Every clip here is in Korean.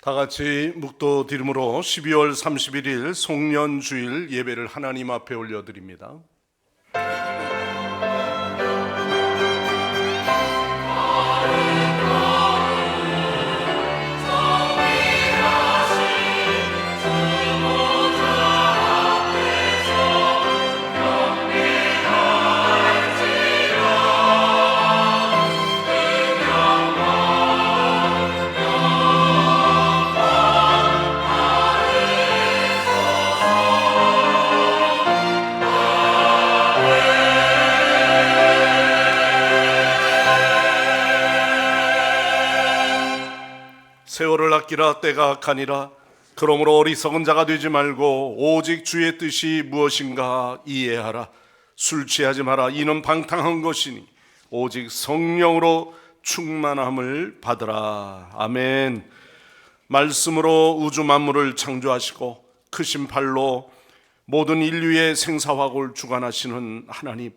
다 같이 묵도 디름으로 12월 31일 송년주일 예배를 하나님 앞에 올려드립니다. 세월을 아끼라 때가 가니라. 그러므로 어리석은 자가 되지 말고 오직 주의 뜻이 무엇인가 이해하라. 술 취하지 마라. 이는 방탕한 것이니 오직 성령으로 충만함을 받으라. 아멘. 말씀으로 우주 만물을 창조하시고 크신 팔로 모든 인류의 생사화복을 주관하시는 하나님,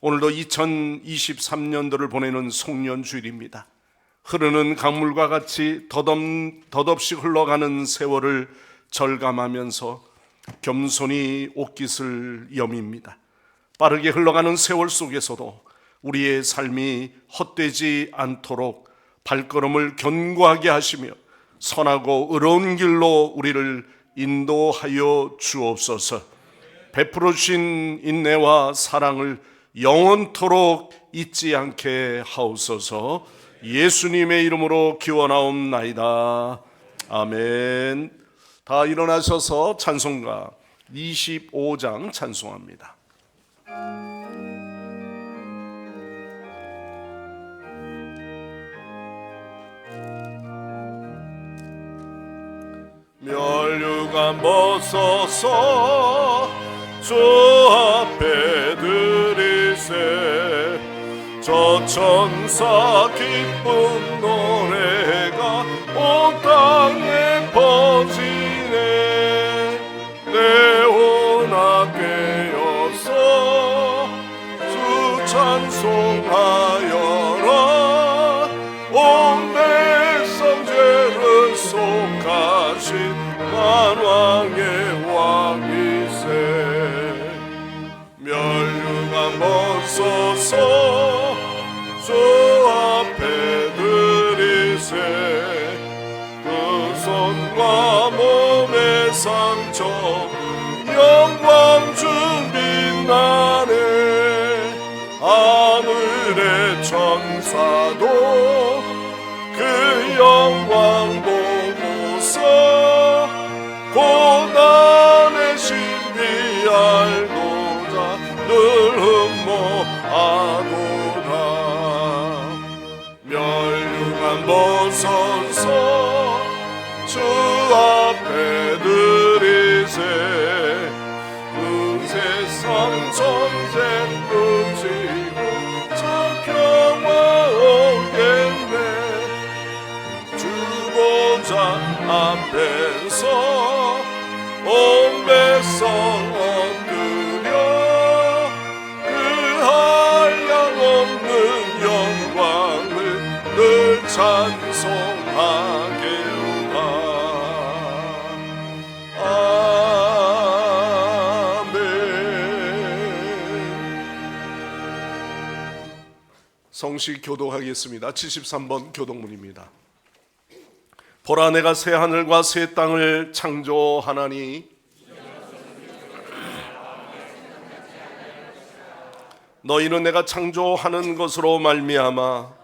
오늘도 2023년도를 보내는 송년주일입니다. 흐르는 강물과 같이 덧없이 흘러가는 세월을 절감하면서 겸손히 옷깃을 여밉니다. 빠르게 흘러가는 세월 속에서도 우리의 삶이 헛되지 않도록 발걸음을 견고하게 하시며 선하고 의로운 길로 우리를 인도하여 주옵소서. 베풀어 주신 인내와 사랑을 영원토록 잊지 않게 하옵소서. 예수님의 이름으로 기원하옵나이다. 아멘. 다 일어나셔서 찬송가 25장 찬송합니다. 멸류관 벗어서 주 앞에 드리세. 저 천사 기쁜 노래가 온 땅에 퍼지네. 내오나 깨어서 주 찬송하여라. 온 백성 죄를 속하신 만왕의 왕이세. 멸류관 벗어서 주 앞에 드리세. 그 손과 몸의 상처 영광 주 빛나네. 하늘의 천사도 그 영광 보고서 고난의 신비 알고자 늘 흠모하노라. 멸류관 벗어서 주 앞에 드리세. 그 세상 전쟁 끝이고 저 평화 오겠네. 주 보좌 앞에서 온 백성 엎드려 그 한량 없는 영광을 늘 찬송하게로다. 아멘. 성시 교독하겠습니다. 73번 교독문입니다. 보라, 내가 새 하늘과 새 땅을 창조하나니 너희는 내가 창조하는 것으로 말미암아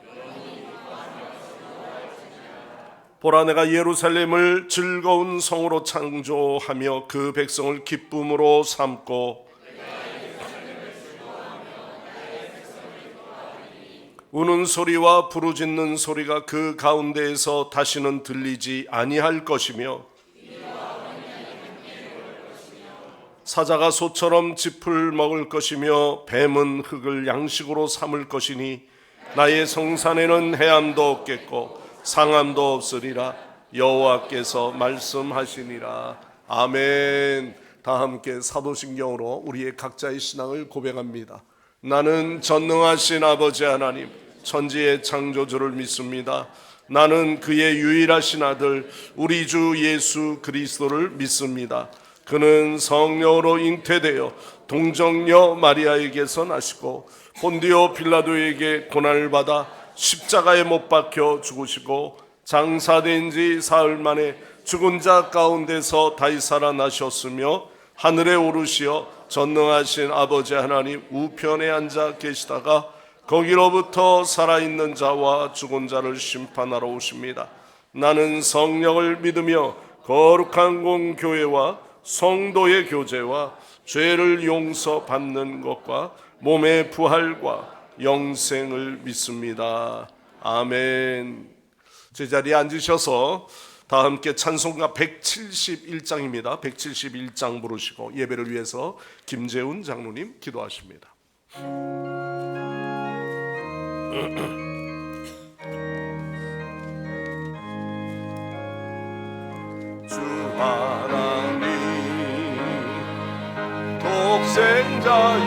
보라, 내가 예루살렘을 즐거운 성으로 창조하며 그 백성을 기쁨으로 삼고 우는 소리와 부르짖는 소리가 그 가운데에서 다시는 들리지 아니할 것이며 사자가 소처럼 짚을 먹을 것이며 뱀은 흙을 양식으로 삼을 것이니 나의 성산에는 해함도 없겠고 상함도 없으리라. 여호와께서 말씀하시니라. 아멘. 다 함께 사도신경으로 우리의 각자의 신앙을 고백합니다. 나는 전능하신 아버지 하나님, 천지의 창조주를 믿습니다. 나는 그의 유일하신 아들 우리 주 예수 그리스도를 믿습니다. 그는 성령으로 잉태되어 동정녀 마리아에게서 나시고 본디오 빌라도에게 고난을 받아 십자가에 못 박혀 죽으시고 장사된 지 사흘 만에 죽은 자 가운데서 다시 살아나셨으며 하늘에 오르시어 전능하신 아버지 하나님 우편에 앉아 계시다가 거기로부터 살아있는 자와 죽은 자를 심판하러 오십니다. 나는 성령을 믿으며 거룩한 공교회와 성도의 교제와 죄를 용서받는 것과 몸의 부활과 영생을 믿습니다. 아멘. 제자리에 앉으셔서 다 함께 찬송가 171장입니다. 171장 부르시고 예배를 위해서 김재훈 장로님 기도하십니다. 주 하나님 독생자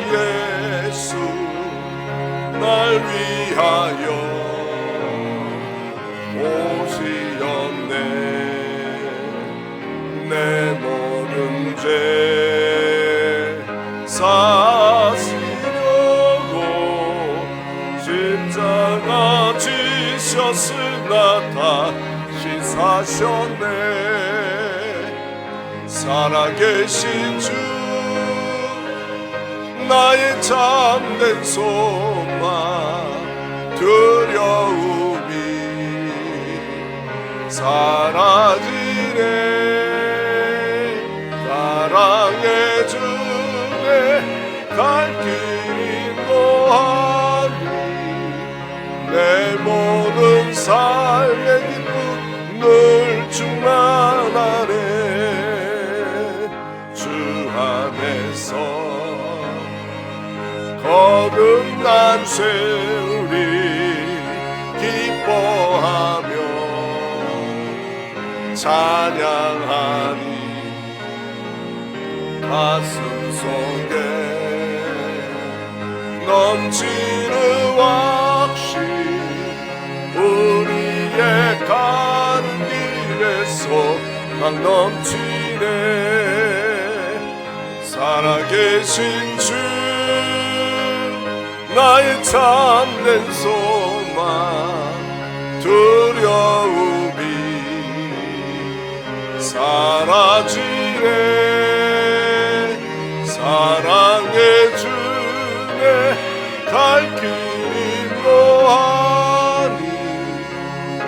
예수 날 위하여 오시었네. 내 모든 죄 사시려고 십자가 지셨으나 다시 사셨네. 살아계신 주 나의 참된 소망 두려움이 사라지네. 사랑의 주에 갈 길이 노하니 내 모든 삶의 기쁨 늘 충만하네. 주 안에서 거듭난 세월이 기뻐하며 찬양하니 가슴 속에 넘치는 확신 우리의 가는 길에서 막 넘치네. 살아계신 주 나의 참된 소망 두려움이 사라지네. 사랑의 주에 갈 길이 노하니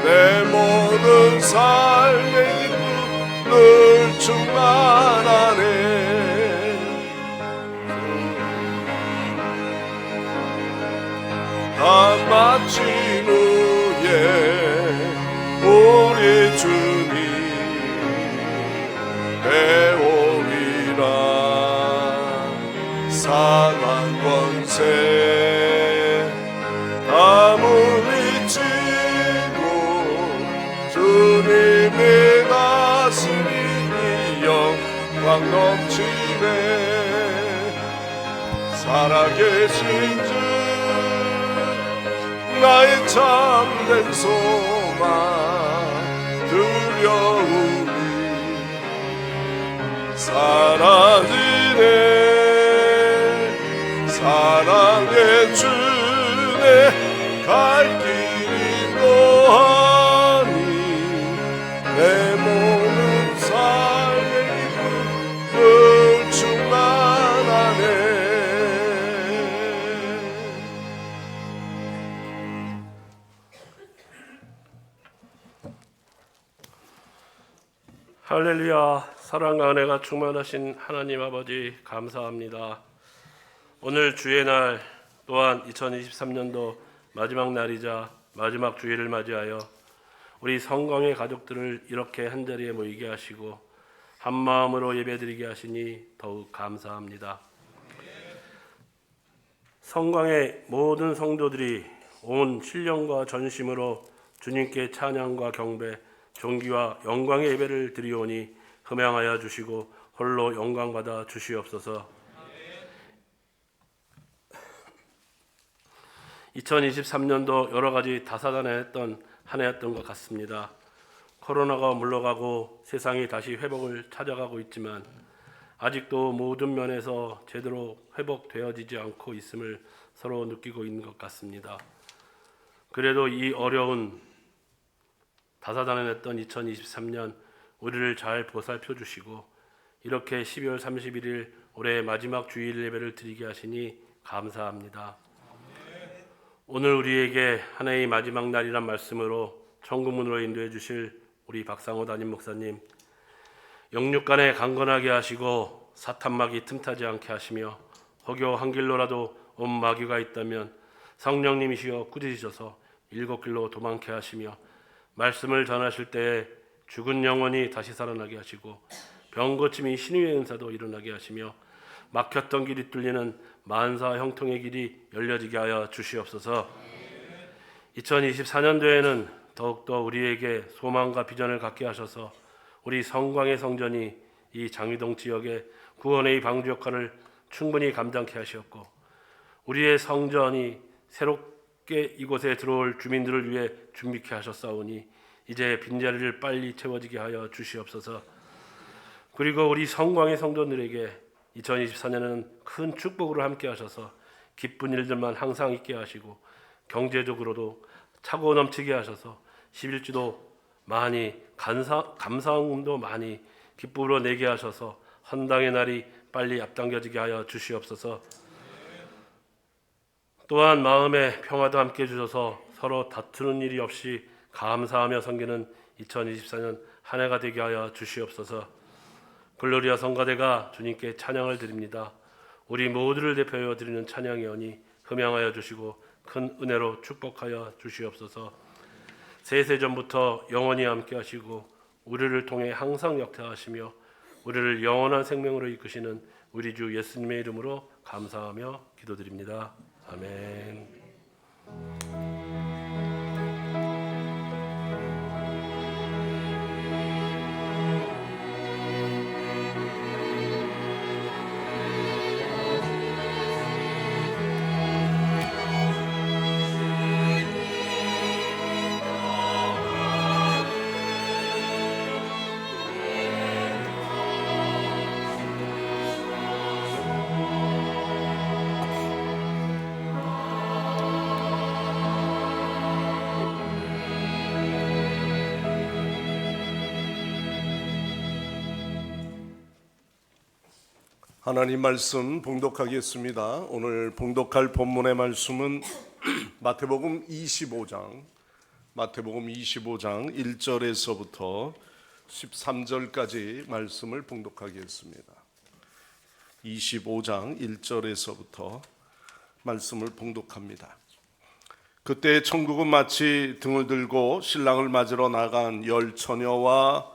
내 모든 삶의 기쁨 늘 충만하네. 다 마친 후에 우리 주님 배우리라. 사망 권세 다 물리치고 주님의 다스리니 영광 넘치네. 살아계신 주 나의 참된 소망 두려움이 사라지네. 사랑의 주에 갈 길이 노하니 내 모든 삶의 기쁨 늘 충만하네. 할렐루야. 사랑과 은혜가 충만하신 하나님 아버지 감사합니다. 오늘 주의 날 또한 2023년도 마지막 날이자 마지막 주일을 맞이하여 우리 성광의 가족들을 이렇게 한자리에 모이게 하시고 한 마음으로 예배드리게 하시니 더욱 감사합니다. 성광의 모든 성도들이 온 신령과 전심으로 주님께 찬양과 경배, 존귀와 영광의 예배를 드리오니 흠양하여 주시고 홀로 영광받아 주시옵소서. 2023년도 여러 가지 다사다난했던 한 해였던 것 같습니다. 코로나가 물러가고 세상이 다시 회복을 찾아가고 있지만 아직도 모든 면에서 제대로 회복되어지지 않고 있음을 서로 느끼고 있는 것 같습니다. 그래도 이 어려운 다사다난했던 2023년 우리를 잘 보살펴 주시고 이렇게 12월 31일 올해 마지막 주일 예배를 드리게 하시니 감사합니다. 오늘 우리에게 한 해의 마지막 날이란 말씀으로 천국문으로 인도해 주실 우리 박상호 담임 목사님, 영육간에 강건하게 하시고 사탄막이 틈타지 않게 하시며 혹여 한 길로라도 온 마귀가 있다면 성령님이시여 꾸짖으셔서 일곱 길로 도망케 하시며 말씀을 전하실 때에 죽은 영혼이 다시 살아나게 하시고 병 고침이 신유의 은사도 일어나게 하시며 막혔던 길이 뚫리는 만사 형통의 길이 열려지게 하여 주시옵소서. 2024년도에는 더욱더 우리에게 소망과 비전을 갖게 하셔서 우리 성광의 성전이 이 장위동 지역의 구원의 방주 역할을 충분히 감당케 하시었고 우리의 성전이 새롭게 이곳에 들어올 주민들을 위해 준비케 하셨사오니 이제 빈자리를 빨리 채워지게 하여 주시옵소서. 그리고 우리 성광의 성도들에게 2024년은 큰 축복으로 함께 하셔서 기쁜 일들만 항상 있게 하시고 경제적으로도 차고 넘치게 하셔서 11주도 많이 감사함도 많이 기쁨으로 내게 하셔서 헌당의 날이 빨리 앞당겨지게 하여 주시옵소서. 또한 마음의 평화도 함께 주셔서 서로 다투는 일이 없이 감사하며 섬기는 2024년 한 해가 되게 하여 주시옵소서. 글로리아 성가대가 주님께 찬양을 드립니다. 우리 모두를 대표하여 드리는 찬양이오니 흠양하여 주시고 큰 은혜로 축복하여 주시옵소서. 세세전부터 영원히 함께 하시고 우리를 통해 항상 역사하시며 우리를 영원한 생명으로 이끄시는 우리 주 예수님의 이름으로 감사하며 기도드립니다. 아멘. 하나님 말씀 봉독하겠습니다. 오늘 봉독할 본문의 말씀은 마태복음 25장 1절에서부터 13절까지 말씀을 봉독하겠습니다. 25장 1절에서부터 말씀을 봉독합니다. 그때 천국은 마치 등을 들고 신랑을 맞으러 나간 열 처녀와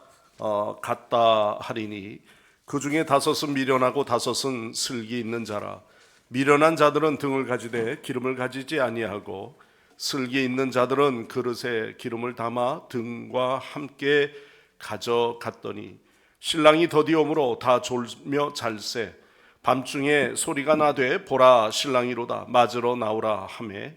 같다 하리니 그 중에 다섯은 미련하고 다섯은 슬기 있는 자라. 미련한 자들은 등을 가지되 기름을 가지지 아니하고 슬기 있는 자들은 그릇에 기름을 담아 등과 함께 가져갔더니 신랑이 더디오므로 다 졸며 잘세. 밤중에 소리가 나되 보라 신랑이로다 맞으러 나오라 하매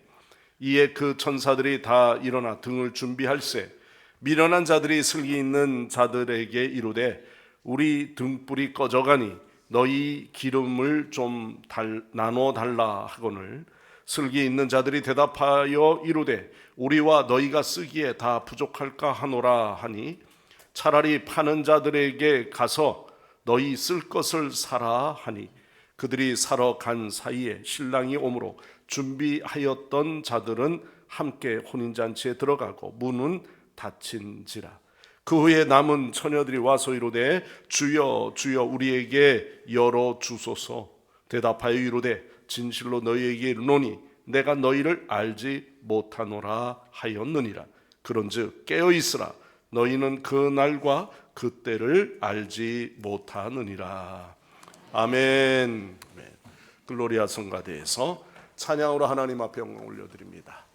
이에 그 천사들이 다 일어나 등을 준비할세. 미련한 자들이 슬기 있는 자들에게 이르되 우리 등불이 꺼져가니 너희 기름을 좀 나눠 달라 하거늘 슬기 있는 자들이 대답하여 이르되 우리와 너희가 쓰기에 다 부족할까 하노라 하니 차라리 파는 자들에게 가서 너희 쓸 것을 사라 하니 그들이 사러 간 사이에 신랑이 오므로 준비하였던 자들은 함께 혼인잔치에 들어가고 문은 닫힌지라. 그 후에 남은 처녀들이 와서 이르되 주여 주여 우리에게 열어 주소서. 대답하여 이르되 진실로 너희에게 이르노니 내가 너희를 알지 못하노라 하였느니라. 그런즉 깨어 있으라. 너희는 그 날과 그 때를 알지 못하느니라. 아멘. 글로리아 성가대에서 찬양으로 하나님 앞에 영광 올려드립니다.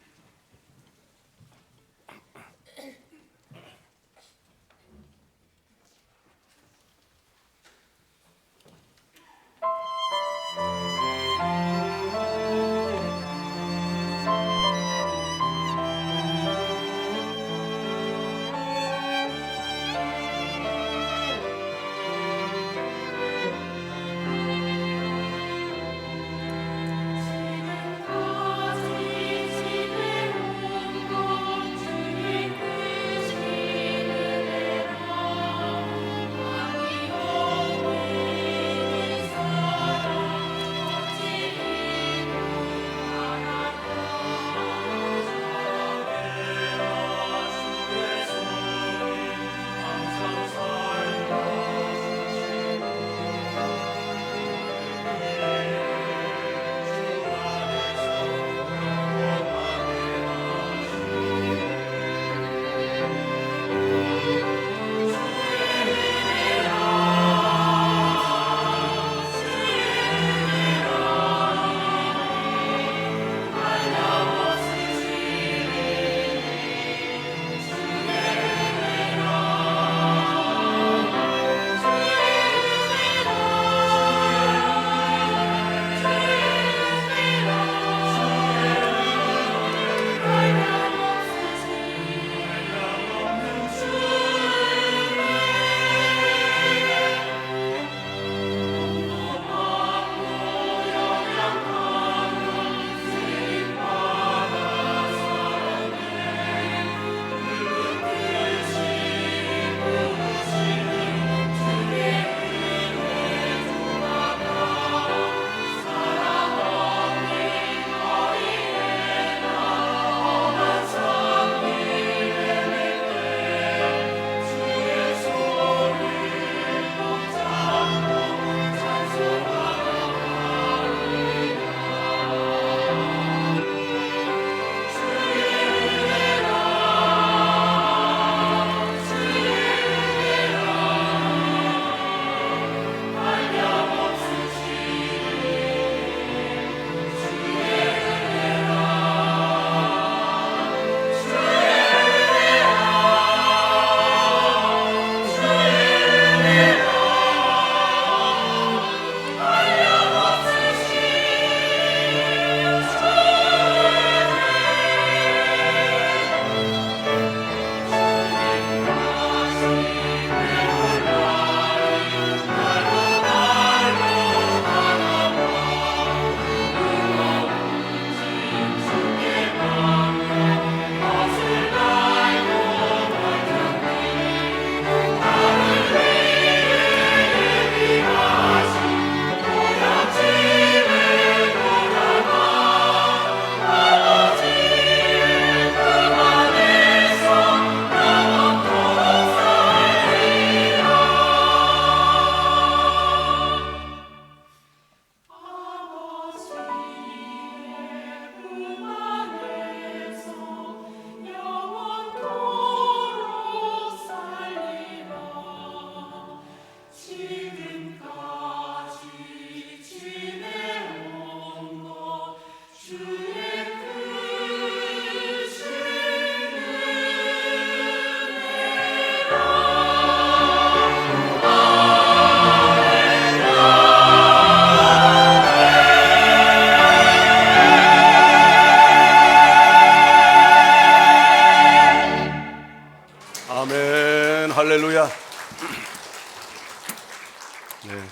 네.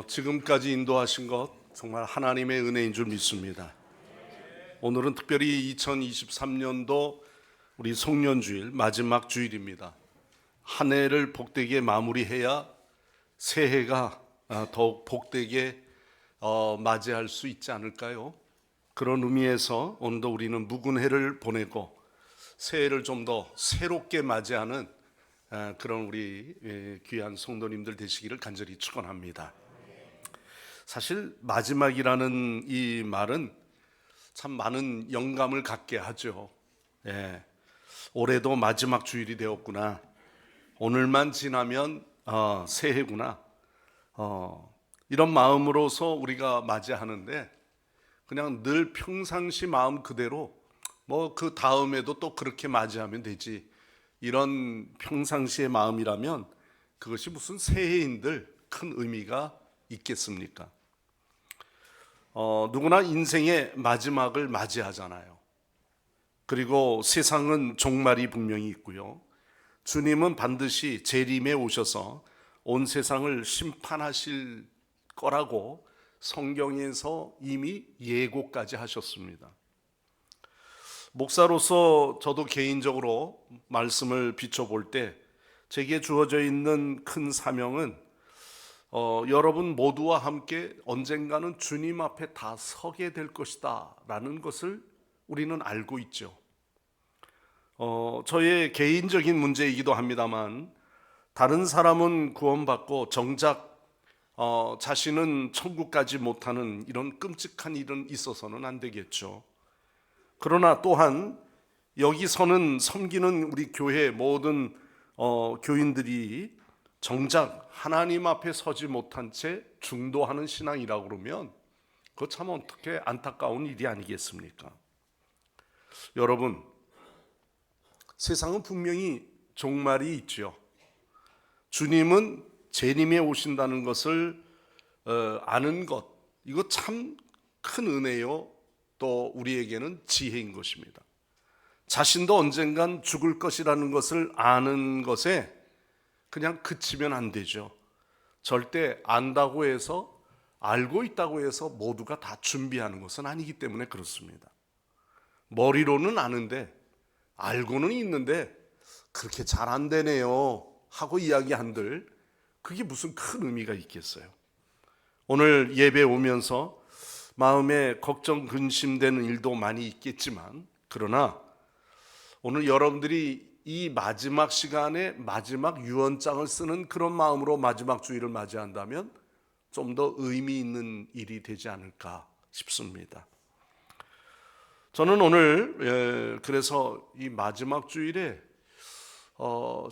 지금까지 인도하신 것 정말 하나님의 은혜인 줄 믿습니다. 오늘은 특별히 2023년도 우리 송년주일 마지막 주일입니다. 한 해를 복되게 마무리해야 새해가 더욱 복되게 맞이할 수 있지 않을까요? 그런 의미에서 오늘도 우리는 묵은 해를 보내고 새해를 좀 더 새롭게 맞이하는 그런 우리 귀한 성도님들 되시기를 간절히 축원합니다. 사실 마지막이라는 이 말은 참 많은 영감을 갖게 하죠. 예, 올해도 마지막 주일이 되었구나. 오늘만 지나면 새해구나. 이런 마음으로서 우리가 맞이하는데 그냥 늘 평상시 마음 그대로 뭐 그 다음에도 또 그렇게 맞이하면 되지. 이런 평상시의 마음이라면 그것이 무슨 새해인들 큰 의미가 있겠습니까? 누구나 인생의 마지막을 맞이하잖아요. 그리고 세상은 종말이 분명히 있고요. 주님은 반드시 재림에 오셔서 온 세상을 심판하실 거라고 성경에서 이미 예고까지 하셨습니다. 목사로서 저도 개인적으로 말씀을 비춰볼 때 제게 주어져 있는 큰 사명은 여러분 모두와 함께 언젠가는 주님 앞에 다 서게 될 것이다 라는 것을 우리는 알고 있죠. 저의 개인적인 문제이기도 합니다만 다른 사람은 구원받고 정작 자신은 천국 가지 못하는 이런 끔찍한 일은 있어서는 안 되겠죠. 그러나 또한 여기서는 섬기는 우리 교회 모든 교인들이 정작 하나님 앞에 서지 못한 채 중도하는 신앙이라고 그러면 그거 참 어떻게 안타까운 일이 아니겠습니까? 여러분, 세상은 분명히 종말이 있죠. 주님은 재림에 오신다는 것을 아는 것, 이거 참 큰 은혜요. 또 우리에게는 지혜인 것입니다. 자신도 언젠간 죽을 것이라는 것을 아는 것에 그냥 그치면 안 되죠. 절대 안다고 해서 알고 있다고 해서 모두가 다 준비하는 것은 아니기 때문에 그렇습니다. 머리로는 아는데 알고는 있는데 그렇게 잘 안 되네요 하고 이야기한들 그게 무슨 큰 의미가 있겠어요. 오늘 예배 오면서 마음에 걱정 근심되는 일도 많이 있겠지만 그러나 오늘 여러분들이 이 마지막 시간에 마지막 유언장을 쓰는 그런 마음으로 마지막 주일을 맞이한다면 좀 더 의미 있는 일이 되지 않을까 싶습니다. 저는 오늘 그래서 이 마지막 주일에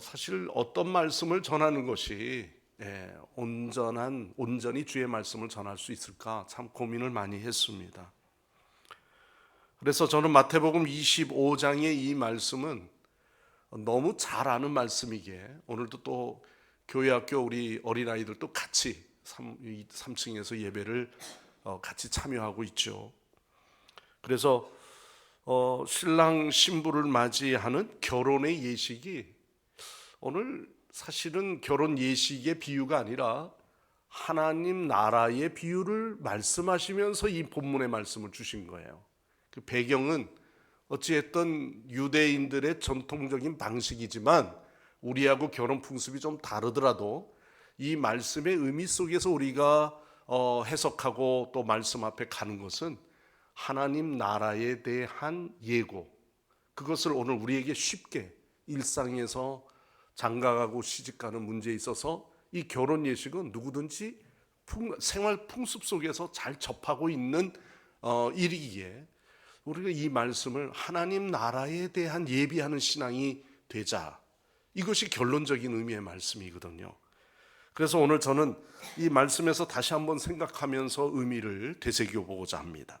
사실 어떤 말씀을 전하는 것이 온전히 주의 말씀을 전할 수 있을까 참 고민을 많이 했습니다. 그래서 저는 마태복음 25장의 이 말씀은 너무 잘 아는 말씀이기에 오늘도 또 교회학교 우리 어린아이들도 같이 3층에서 예배를 같이 참여하고 있죠. 그래서 신랑 신부를 맞이하는 결혼의 예식이 오늘 사실은 결혼 예식의 비유가 아니라 하나님 나라의 비유를 말씀하시면서 이 본문의 말씀을 주신 거예요. 그 배경은 어찌했든 유대인들의 전통적인 방식이지만 우리하고 결혼 풍습이 좀 다르더라도 이 말씀의 의미 속에서 우리가 해석하고 또 말씀 앞에 가는 것은 하나님 나라에 대한 예고, 그것을 오늘 우리에게 쉽게 일상에서 장가가고 시집가는 문제에 있어서 이 결혼 예식은 누구든지 생활 풍습 속에서 잘 접하고 있는 일이기에 우리가 이 말씀을 하나님 나라에 대한 예비하는 신앙이 되자, 이것이 결론적인 의미의 말씀이거든요. 그래서 오늘 저는 이 말씀에서 다시 한번 생각하면서 의미를 되새겨보고자 합니다.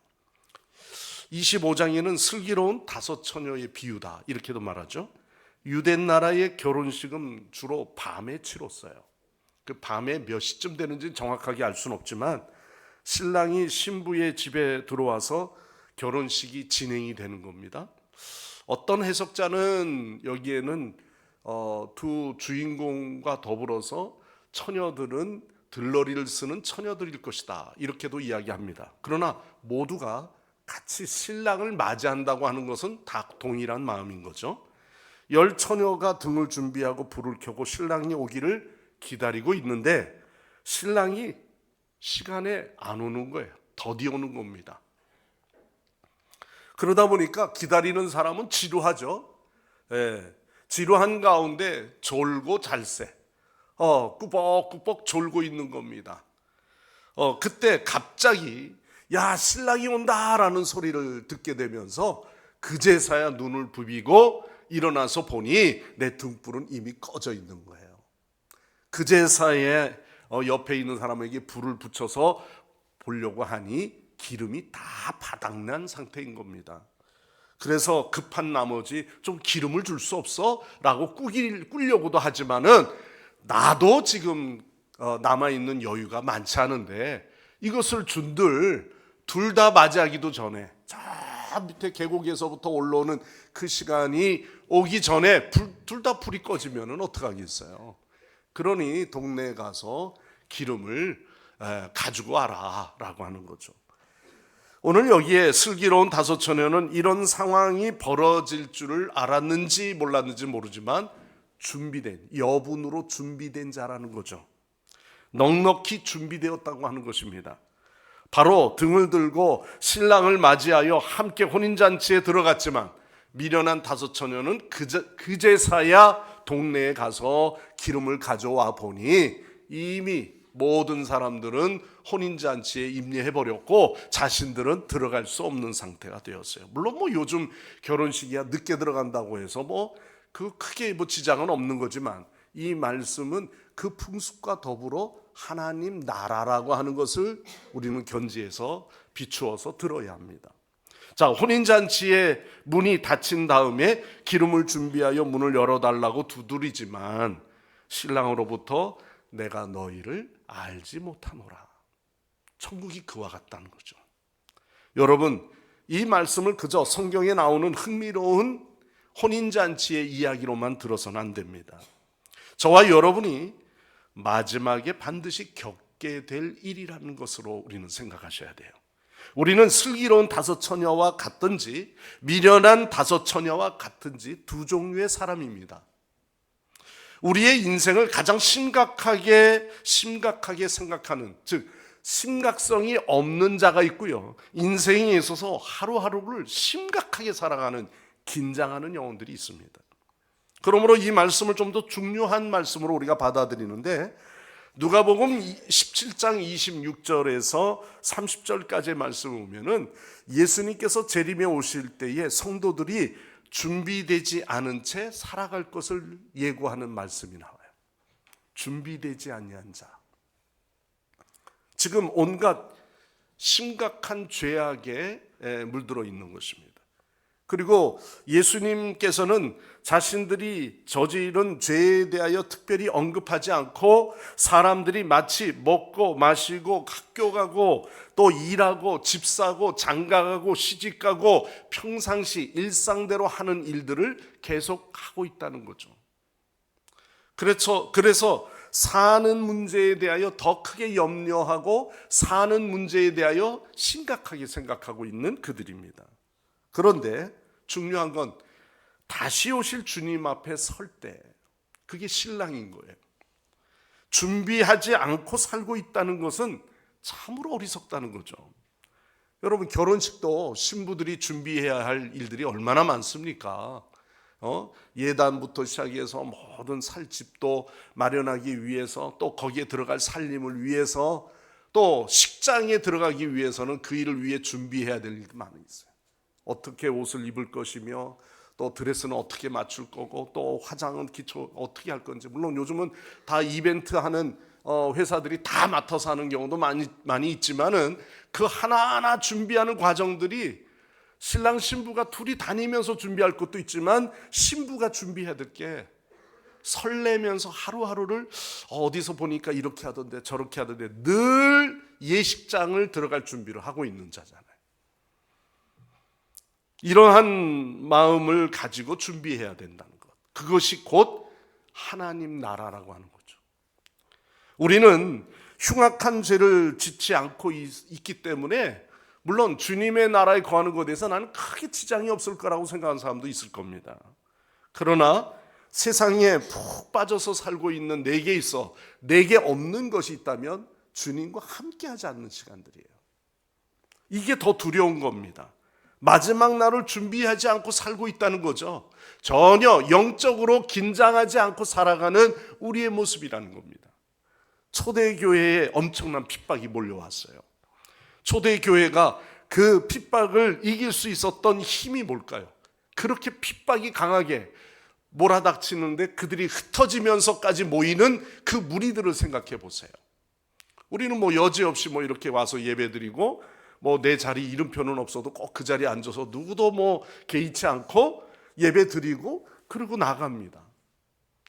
25장에는 슬기로운 5 처녀의 비유다 이렇게도 말하죠. 유대 나라의 결혼식은 주로 밤에 치렀어요. 그 밤에 몇 시쯤 되는지 정확하게 알 수는 없지만 신랑이 신부의 집에 들어와서 결혼식이 진행이 되는 겁니다. 어떤 해석자는 여기에는 두 주인공과 더불어서 처녀들은 들러리를 쓰는 처녀들일 것이다, 이렇게도 이야기합니다. 그러나 모두가 같이 신랑을 맞이한다고 하는 것은 다 동일한 마음인 거죠. 10처녀가 등을 준비하고 불을 켜고 신랑이 오기를 기다리고 있는데 신랑이 시간에 안 오는 거예요. 더디 오는 겁니다. 그러다 보니까 기다리는 사람은 지루하죠. 지루한 가운데 졸고 잘새, 꾸벅꾸벅 졸고 있는 겁니다. 그때 갑자기 야, 신랑이 온다라는 소리를 듣게 되면서 그제서야 눈을 부비고 일어나서 보니 내 등불은 이미 꺼져 있는 거예요. 그제서야 옆에 있는 사람에게 불을 붙여서 보려고 하니 기름이 다 바닥난 상태인 겁니다. 그래서 급한 나머지 좀 기름을 줄 수 없어? 라고 꾸려고도 하지만은 나도 지금 남아있는 여유가 많지 않은데 이것을 준들 둘 다 맞이하기도 전에 저 밑에 계곡에서부터 올라오는 그 시간이 오기 전에 둘 다 불이 꺼지면 어떡하겠어요. 그러니 동네에 가서 기름을 가지고 와라 라고 하는 거죠. 오늘 여기에 슬기로운 5처녀는 이런 상황이 벌어질 줄을 알았는지 몰랐는지 모르지만 준비된, 여분으로 준비된 자라는 거죠. 넉넉히 준비되었다고 하는 것입니다. 바로 등을 들고 신랑을 맞이하여 함께 혼인잔치에 들어갔지만 미련한 5처녀는 그제서야 동네에 가서 기름을 가져와 보니 이미 모든 사람들은 혼인잔치에 임례해버렸고 자신들은 들어갈 수 없는 상태가 되었어요. 물론 요즘 결혼식이야 늦게 들어간다고 해서 그 크게 지장은 없는 거지만 이 말씀은 그 풍습과 더불어 하나님 나라라고 하는 것을 우리는 견지해서 비추어서 들어야 합니다. 자, 혼인잔치의 문이 닫힌 다음에 기름을 준비하여 문을 열어달라고 두드리지만 신랑으로부터 내가 너희를 알지 못하노라. 천국이 그와 같다는 거죠. 여러분, 이 말씀을 그저 성경에 나오는 흥미로운 혼인잔치의 이야기로만 들어서는 안 됩니다. 저와 여러분이 마지막에 반드시 겪게 될 일이라는 것으로 우리는 생각하셔야 돼요. 우리는 슬기로운 5처녀와 같든지 미련한 5처녀와 같든지 두 종류의 사람입니다. 우리의 인생을 가장 심각하게 생각하는, 즉 심각성이 없는 자가 있고요, 인생에 있어서 하루하루를 심각하게 살아가는 긴장하는 영혼들이 있습니다. 그러므로 이 말씀을 좀 더 중요한 말씀으로 우리가 받아들이는데 누가복음 17장 26절에서 30절까지의 말씀을 보면은 예수님께서 재림에 오실 때에 성도들이 준비되지 않은 채 살아갈 것을 예고하는 말씀이 나와요. 준비되지 아니한 자. 지금 온갖 심각한 죄악에 물들어 있는 것입니다. 그리고 예수님께서는 자신들이 저지른 죄에 대하여 특별히 언급하지 않고 사람들이 마치 먹고 마시고 학교 가고 또 일하고 집 사고 장가 가고 시집 가고 평상시 일상대로 하는 일들을 계속 하고 있다는 거죠. 그래서 사는 문제에 대하여 더 크게 염려하고 사는 문제에 대하여 심각하게 생각하고 있는 그들입니다. 그런데 중요한 건 다시 오실 주님 앞에 설 때 그게 신랑인 거예요. 준비하지 않고 살고 있다는 것은 참으로 어리석다는 거죠. 여러분, 결혼식도 신부들이 준비해야 할 일들이 얼마나 많습니까? 예단부터 시작해서 모든 살 집도 마련하기 위해서, 또 거기에 들어갈 살림을 위해서, 또 식장에 들어가기 위해서는 그 일을 위해 준비해야 될 일이 많이 있어요. 어떻게 옷을 입을 것이며, 또 드레스는 어떻게 맞출 거고, 또 화장은 기초 어떻게 할 건지. 물론 요즘은 다 이벤트 하는 회사들이 다 맡아서 하는 경우도 많이 있지만은 그 하나하나 준비하는 과정들이 신랑 신부가 둘이 다니면서 준비할 것도 있지만 신부가 준비해야 될 게 설레면서 하루하루를 어디서 보니까 이렇게 하던데 저렇게 하던데 늘 예식장을 들어갈 준비를 하고 있는 자잖아요. 이러한 마음을 가지고 준비해야 된다는 것. 그것이 곧 하나님 나라라고 하는 거죠. 우리는 흉악한 죄를 짓지 않고 있기 때문에 물론 주님의 나라에 거하는 것에 대해서 나는 크게 지장이 없을 거라고 생각하는 사람도 있을 겁니다. 그러나 세상에 푹 빠져서 살고 있는 내게 있어 내게 없는 것이 있다면 주님과 함께하지 않는 시간들이에요. 이게 더 두려운 겁니다. 마지막 날을 준비하지 않고 살고 있다는 거죠. 전혀 영적으로 긴장하지 않고 살아가는 우리의 모습이라는 겁니다. 초대교회에 엄청난 핍박이 몰려왔어요. 초대교회가 그 핍박을 이길 수 있었던 힘이 뭘까요? 그렇게 핍박이 강하게 몰아닥치는데 그들이 흩어지면서까지 모이는 그 무리들을 생각해 보세요. 우리는 여지없이 이렇게 와서 예배드리고 내 자리 이름표는 없어도 꼭 그 자리에 앉아서 누구도 개의치 않고 예배드리고 그러고 나갑니다.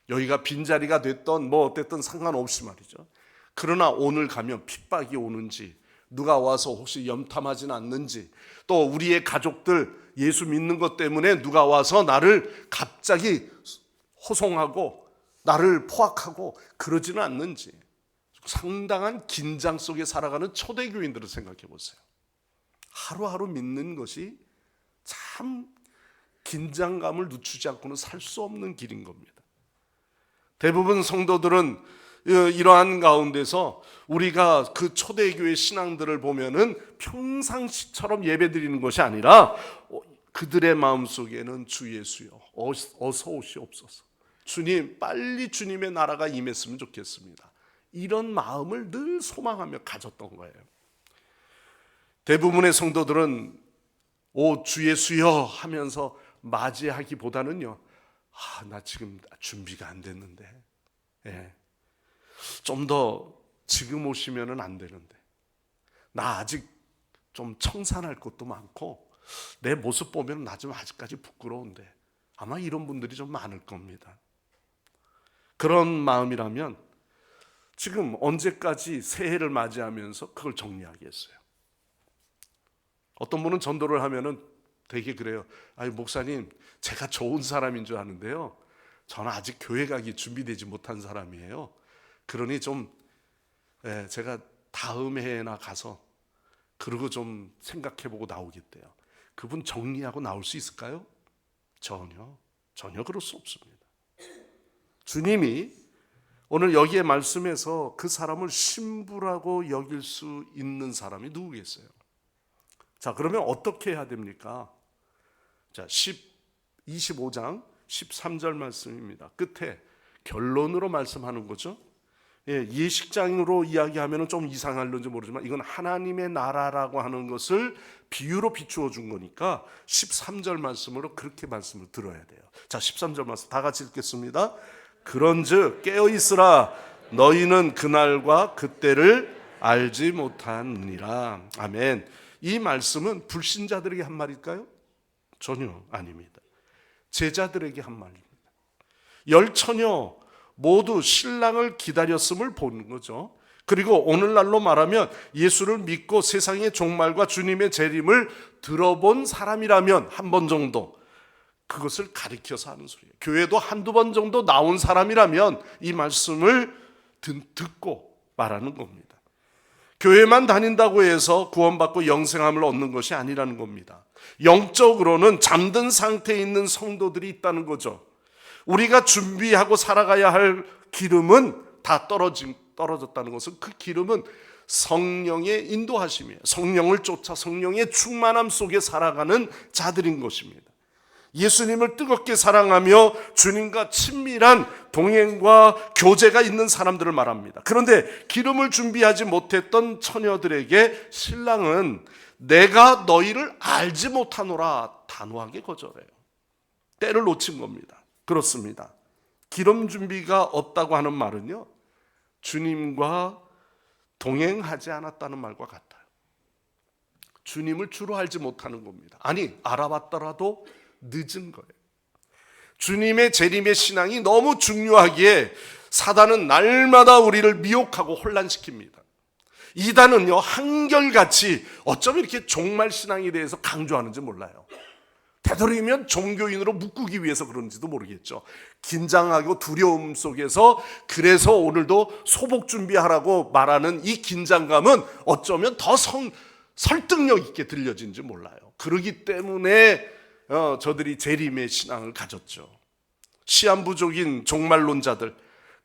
여기가 빈자리가 됐던 어땠든 상관없이 말이죠. 그러나 오늘 가면 핍박이 오는지 누가 와서 혹시 염탐하진 않는지 또 우리의 가족들 예수 믿는 것 때문에 누가 와서 나를 갑자기 호송하고 나를 포악하고 그러지는 않는지 상당한 긴장 속에 살아가는 초대교인들을 생각해 보세요. 하루하루 믿는 것이 참 긴장감을 늦추지 않고는 살 수 없는 길인 겁니다. 대부분 성도들은 이러한 가운데서 우리가 그 초대교회 신앙들을 보면은 평상시처럼 예배드리는 것이 아니라 그들의 마음속에는 주 예수여 어서 오시옵소서, 주님 빨리 주님의 나라가 임했으면 좋겠습니다, 이런 마음을 늘 소망하며 가졌던 거예요. 대부분의 성도들은 오 주 예수여 하면서 맞이하기보다는요, 나 지금 준비가 안 됐는데, 좀 더 지금 오시면은 안 되는데, 나 아직 좀 청산할 것도 많고 내 모습 보면 나 좀 아직까지 부끄러운데, 아마 이런 분들이 좀 많을 겁니다. 그런 마음이라면 지금 언제까지 새해를 맞이하면서 그걸 정리하겠어요? 어떤 분은 전도를 하면은 되게 그래요. 아니 목사님, 제가 좋은 사람인 줄 아는데요, 저는 아직 교회 가기 준비되지 못한 사람이에요. 그러니 좀 제가 다음 해나 가서 그러고 좀 생각해보고 나오겠대요. 그분 정리하고 나올 수 있을까요? 전혀 그럴 수 없습니다. 주님이 오늘 여기에 말씀에서 그 사람을 신부라고 여길 수 있는 사람이 누구겠어요? 자, 그러면 어떻게 해야 됩니까? 자, 25장 13절 말씀입니다. 끝에 결론으로 말씀하는 거죠. 예식장으로 이야기하면 좀 이상할런지 모르지만 이건 하나님의 나라라고 하는 것을 비유로 비추어 준 거니까 13절 말씀으로 그렇게 말씀을 들어야 돼요. 자, 13절 말씀 다 같이 읽겠습니다. 그런즉 깨어있으라, 너희는 그날과 그때를 알지 못하느니라. 아멘. 이 말씀은 불신자들에게 한 말일까요? 전혀 아닙니다. 제자들에게 한 말입니다. 열처녀 모두 신랑을 기다렸음을 보는 거죠. 그리고 오늘날로 말하면 예수를 믿고 세상의 종말과 주님의 재림을 들어본 사람이라면 한 번 정도 그것을 가리켜서 하는 소리예요. 교회도 한두 번 정도 나온 사람이라면 이 말씀을 듣고 말하는 겁니다. 교회만 다닌다고 해서 구원받고 영생함을 얻는 것이 아니라는 겁니다. 영적으로는 잠든 상태에 있는 성도들이 있다는 거죠. 우리가 준비하고 살아가야 할 기름은 다 떨어졌다는 것은, 그 기름은 성령의 인도하심이에요. 성령을 쫓아 성령의 충만함 속에 살아가는 자들인 것입니다. 예수님을 뜨겁게 사랑하며 주님과 친밀한 동행과 교제가 있는 사람들을 말합니다. 그런데 기름을 준비하지 못했던 처녀들에게 신랑은 내가 너희를 알지 못하노라 단호하게 거절해요. 때를 놓친 겁니다. 그렇습니다. 기름 준비가 없다고 하는 말은요, 주님과 동행하지 않았다는 말과 같아요. 주님을 주로 알지 못하는 겁니다. 아니, 알아봤더라도 늦은 거예요. 주님의 재림의 신앙이 너무 중요하기에 사단은 날마다 우리를 미혹하고 혼란시킵니다. 이단은요, 한결같이 어쩜 이렇게 종말 신앙에 대해서 강조하는지 몰라요. 되도록이면 종교인으로 묶기 위해서 그런지도 모르겠죠. 긴장하고 두려움 속에서 그래서 오늘도 소복 준비하라고 말하는 이 긴장감은 어쩌면 더 설득력 있게 들려진지 몰라요. 그러기 때문에 저들이 재림의 신앙을 가졌죠. 시한부족인 종말론자들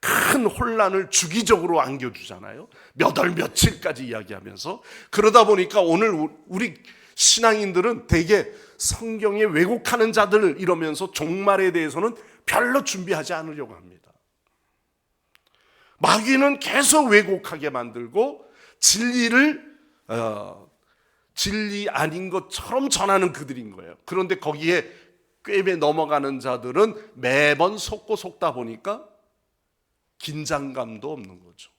큰 혼란을 주기적으로 안겨주잖아요. 몇 월 며칠까지 이야기하면서. 그러다 보니까 오늘 우리 신앙인들은 대개 성경에 왜곡하는 자들 이러면서 종말에 대해서는 별로 준비하지 않으려고 합니다. 마귀는 계속 왜곡하게 만들고 진리를 진리 아닌 것처럼 전하는 그들인 거예요. 그런데 거기에 꿰매 넘어가는 자들은 매번 속고 속다 보니까 긴장감도 없는 거죠.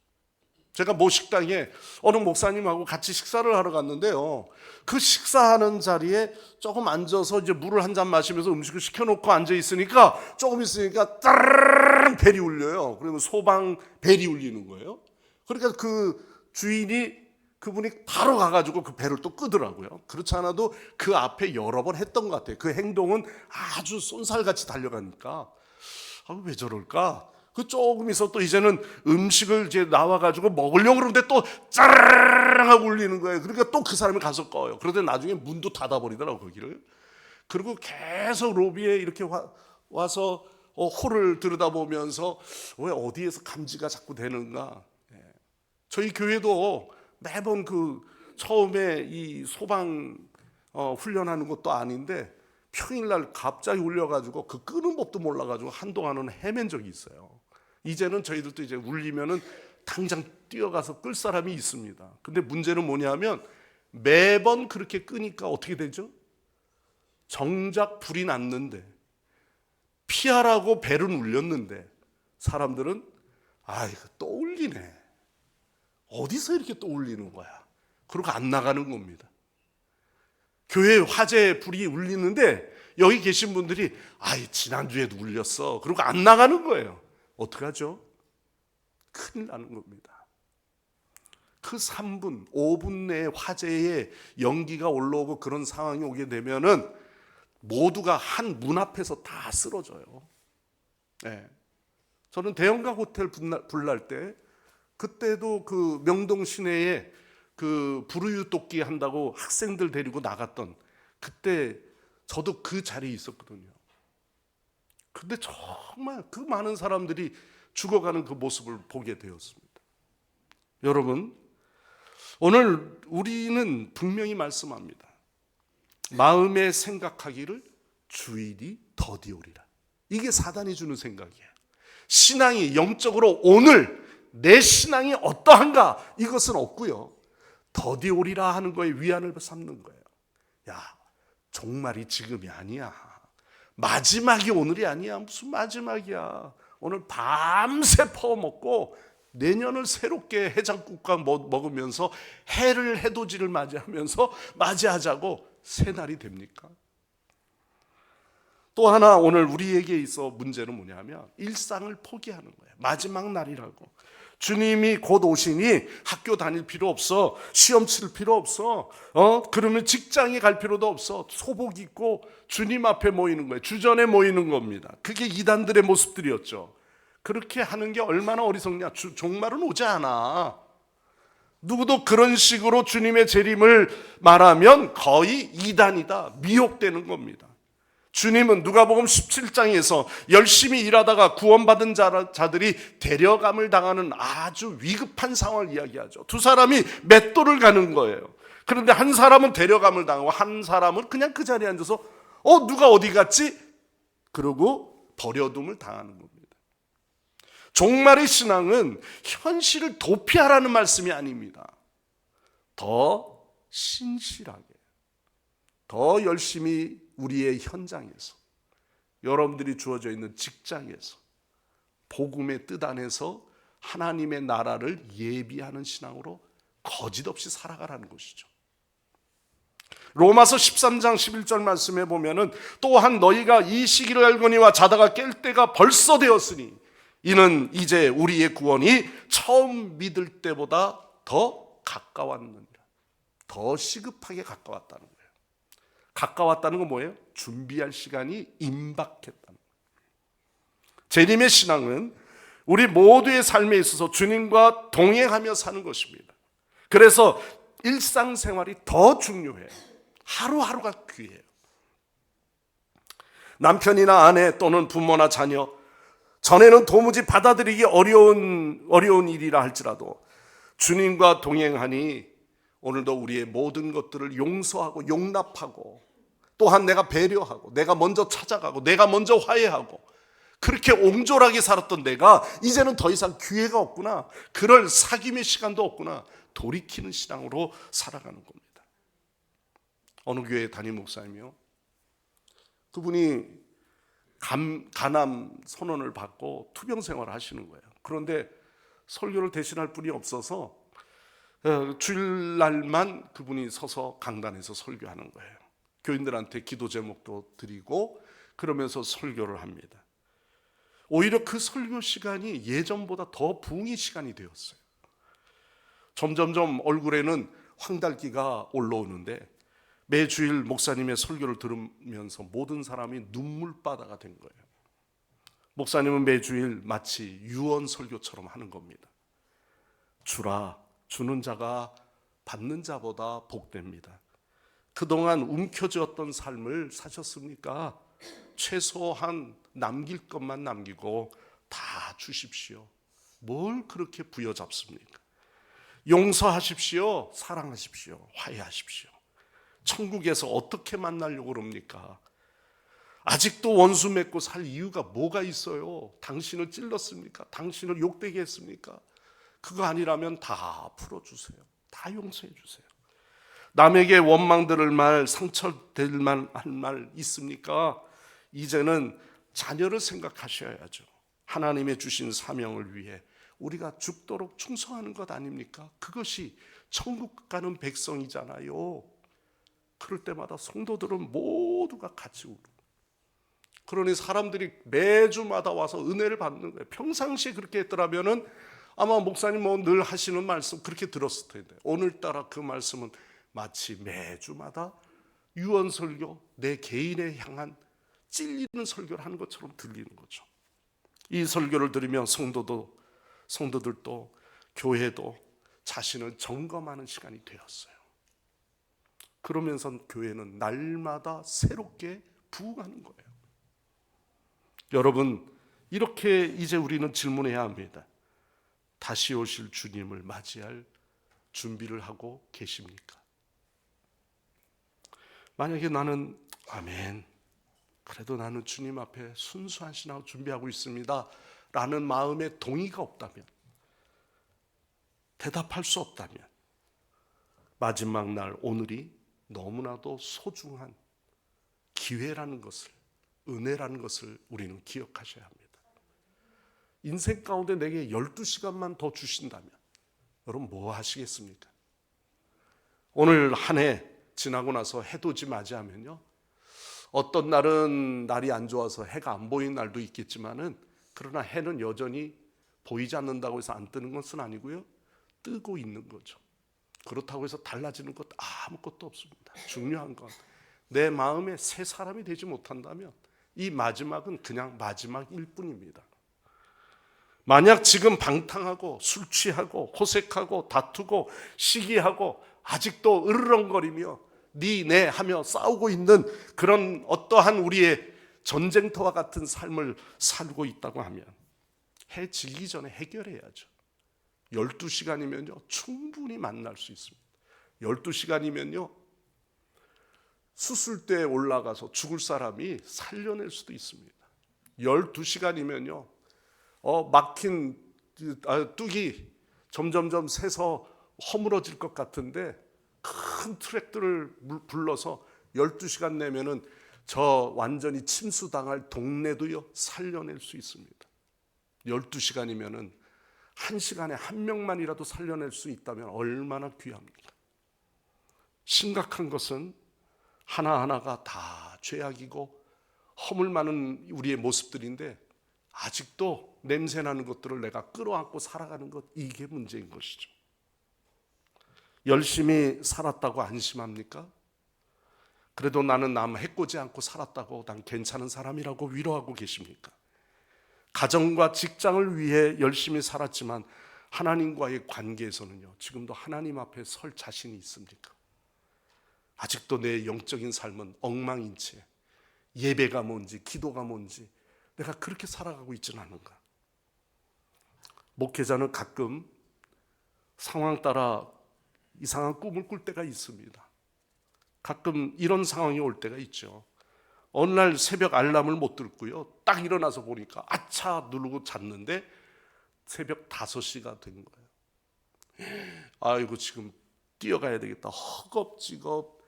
제가 모 식당에 어느 목사님하고 같이 식사를 하러 갔는데요. 그 식사하는 자리에 조금 앉아서 이제 물을 한 잔 마시면서 음식을 시켜놓고 앉아 있으니까 조금 있으니까 따르르르 벨이 울려요. 그러면 소방 벨이 울리는 거예요. 그러니까 그 주인이 그분이 바로 가가지고 그 벨을 또 끄더라고요. 그렇지 않아도 그 앞에 여러 번 했던 것 같아요. 그 행동은 아주 쏜살같이 달려가니까 왜 저럴까? 그 조금 있어 또 이제는 음식을 이제 나와가지고 먹으려고 그러는데 또 짜르르 하고 울리는 거예요. 그러니까 또 그 사람이 가서 꺼요. 그러다 나중에 문도 닫아버리더라고 거기를. 그리고 계속 로비에 이렇게 와서 홀을 들여다보면서 왜 어디에서 감지가 자꾸 되는가. 저희 교회도 매번 그 처음에 이 소방 훈련하는 것도 아닌데 평일날 갑자기 울려가지고 그 끄는 법도 몰라가지고 한동안은 헤맨 적이 있어요. 이제는 저희들도 이제 울리면은 당장 뛰어가서 끌 사람이 있습니다. 근데 문제는 뭐냐면 매번 그렇게 끄니까 어떻게 되죠? 정작 불이 났는데 피하라고 벨은 울렸는데 사람들은 이거 또 울리네. 어디서 이렇게 또 울리는 거야? 그러고 안 나가는 겁니다. 교회 화재 불이 울리는데 여기 계신 분들이 지난주에도 울렸어. 그러고 안 나가는 거예요. 어떡하죠? 큰일 나는 겁니다. 그 3분, 5분 내에 화재에 연기가 올라오고 그런 상황이 오게 되면은 모두가 한 문 앞에서 다 쓰러져요. 네. 저는 대형가 호텔 불날 때 그때도 그 명동 시내에 그 불우유 돕기 한다고 학생들 데리고 나갔던 그때 저도 그 자리에 있었거든요. 근데 정말 그 많은 사람들이 죽어가는 그 모습을 보게 되었습니다. 여러분, 오늘 우리는 분명히 말씀합니다. 마음에 생각하기를 주일이 더디오리라. 이게 사단이 주는 생각이에요. 신앙이 영적으로 오늘 내 신앙이 어떠한가 이것은 없고요. 더디오리라 하는 거에 위안을 삼는 거예요. 종말이 지금이 아니야. 마지막이 오늘이 아니야. 무슨 마지막이야. 오늘 밤새 퍼먹고 내년을 새롭게 해장국과 먹으면서 해를 해돋이를 맞이하면서 맞이하자고 새날이 됩니까? 또 하나 오늘 우리에게 있어 문제는 뭐냐면 일상을 포기하는 거예요. 마지막 날이라고. 주님이 곧 오시니 학교 다닐 필요 없어. 시험 칠 필요 없어. 그러면 직장에 갈 필요도 없어. 소복 입고 주님 앞에 모이는 거예요. 주전에 모이는 겁니다. 그게 이단들의 모습들이었죠. 그렇게 하는 게 얼마나 어리석냐. 종말은 오지 않아. 누구도 그런 식으로 주님의 재림을 말하면 거의 이단이다. 미혹되는 겁니다. 주님은 누가복음 17장에서 열심히 일하다가 구원받은 자들이 데려감을 당하는 아주 위급한 상황을 이야기하죠. 두 사람이 맷돌을 가는 거예요. 그런데 한 사람은 데려감을 당하고 한 사람은 그냥 그 자리에 앉아서 누가 어디 갔지? 그러고 버려둠을 당하는 겁니다. 종말의 신앙은 현실을 도피하라는 말씀이 아닙니다. 더 신실하게, 더 열심히 우리의 현장에서, 여러분들이 주어져 있는 직장에서 복음의 뜻 안에서 하나님의 나라를 예비하는 신앙으로 거짓없이 살아가라는 것이죠. 로마서 13장 11절 말씀에 보면은 또한 너희가 이 시기를 알거니와 자다가 깰 때가 벌써 되었으니 이는 이제 우리의 구원이 처음 믿을 때보다 더 가까웠느니라. 더 시급하게 가까웠다는 거예요. 가까웠다는 건 뭐예요? 준비할 시간이 임박했다는 거예요. 재림의 신앙은 우리 모두의 삶에 있어서 주님과 동행하며 사는 것입니다. 그래서 일상생활이 더 중요해요. 하루하루가 귀해요. 남편이나 아내 또는 부모나 자녀, 전에는 도무지 받아들이기 어려운 일이라 할지라도 주님과 동행하니 오늘도 우리의 모든 것들을 용서하고 용납하고, 또한 내가 배려하고, 내가 먼저 찾아가고, 내가 먼저 화해하고, 그렇게 옹졸하게 살았던 내가 이제는 더 이상 기회가 없구나, 그럴 사귐의 시간도 없구나, 돌이키는 신앙으로 살아가는 겁니다. 어느 교회 담임 목사님이요, 그분이 간암 선언을 받고 투병 생활을 하시는 거예요. 그런데 설교를 대신할 분이 없어서 주일날만 그분이 서서 강단에서 설교하는 거예요. 교인들한테 기도 제목도 드리고 그러면서 설교를 합니다. 오히려 그 설교 시간이 예전보다 더 부흥의 시간이 되었어요. 점점점 얼굴에는 황달기가 올라오는데 매주일 목사님의 설교를 들으면서 모든 사람이 눈물바다가 된 거예요. 목사님은 매주일 마치 유언 설교처럼 하는 겁니다. 주라, 주는 자가 받는 자보다 복됩니다. 그동안 움켜쥐었던 삶을 사셨습니까? 최소한 남길 것만 남기고 다 주십시오. 뭘 그렇게 부여잡습니까? 용서하십시오. 사랑하십시오. 화해하십시오. 천국에서 어떻게 만나려고 그럽니까? 아직도 원수 맺고 살 이유가 뭐가 있어요? 당신을 찔렀습니까? 당신을 욕되게 했습니까? 그거 아니라면 다 풀어주세요. 다 용서해 주세요. 남에게 원망 들을 말, 상처될 만한 말 있습니까? 이제는 자녀를 생각하셔야죠. 하나님의 주신 사명을 위해 우리가 죽도록 충성하는 것 아닙니까? 그것이 천국 가는 백성이잖아요. 그럴 때마다 성도들은 모두가 같이 울고, 그러니 사람들이 매주마다 와서 은혜를 받는 거예요. 평상시에 그렇게 했더라면은 아마 목사님 뭐 늘 하시는 말씀 그렇게 들었을 텐데, 오늘따라 그 말씀은 마치 매주마다 유언 설교, 내 개인에 향한 찔리는 설교를 하는 것처럼 들리는 거죠. 이 설교를 들으면 성도들도 교회도 자신을 점검하는 시간이 되었어요. 그러면서 교회는 날마다 새롭게 부흥하는 거예요. 여러분, 이렇게 이제 우리는 질문해야 합니다. 다시 오실 주님을 맞이할 준비를 하고 계십니까? 만약에 나는 아멘, 그래도 나는 주님 앞에 순수한 신앙을 준비하고 있습니다 라는 마음의 동의가 없다면, 대답할 수 없다면, 마지막 날 오늘이 너무나도 소중한 기회라는 것을, 은혜라는 것을 우리는 기억하셔야 합니다. 인생 가운데 내게 12시간만 더 주신다면 여러분 뭐 하시겠습니까? 오늘 한 해 지나고 나서 해돋이 맞이하면요, 어떤 날은 날이 안 좋아서 해가 안 보이는 날도 있겠지만은, 그러나 해는 여전히 보이지 않는다고 해서 안 뜨는 것은 아니고요, 뜨고 있는 거죠. 그렇다고 해서 달라지는 것 아무것도 없습니다. 중요한 건 내 마음에 새 사람이 되지 못한다면 이 마지막은 그냥 마지막일 뿐입니다. 만약 지금 방탕하고 술 취하고 호색하고 다투고 시기하고 아직도 으르렁거리며 네 하며 싸우고 있는 그런 어떠한 우리의 전쟁터와 같은 삶을 살고 있다고 하면 해 지기 전에 해결해야죠. 12시간이면요 충분히 만날 수 있습니다. 12시간이면요 수술대에 올라가서 죽을 사람이 살려낼 수도 있습니다. 12시간이면요 막힌 뚝이 점점점 새서 허물어질 것 같은데 큰 트랙터를 불러서 12시간 내면은 저 완전히 침수당할 동네도요 살려낼 수 있습니다. 12시간이면은 1시간에 한 명만이라도 살려낼 수 있다면 얼마나 귀합니까? 심각한 것은 하나하나가 다 죄악이고 허물 많은 우리의 모습들인데 아직도 냄새나는 것들을 내가 끌어안고 살아가는 것, 이게 문제인 것이죠. 열심히 살았다고 안심합니까? 그래도 나는 남 해코지 않고 살았다고 난 괜찮은 사람이라고 위로하고 계십니까? 가정과 직장을 위해 열심히 살았지만 하나님과의 관계에서는요, 지금도 하나님 앞에 설 자신이 있습니까? 아직도 내 영적인 삶은 엉망인 채 예배가 뭔지 기도가 뭔지 내가 그렇게 살아가고 있지는 않은가? 목회자는 가끔 상황 따라 이상한 꿈을 꿀 때가 있습니다. 가끔 이런 상황이 올 때가 있죠. 어느 날 새벽 알람을 못 듣고요, 딱 일어나서 보니까 아차 누르고 잤는데 새벽 5시가 된 거예요. 아이고, 지금 뛰어가야 되겠다. 허겁지겁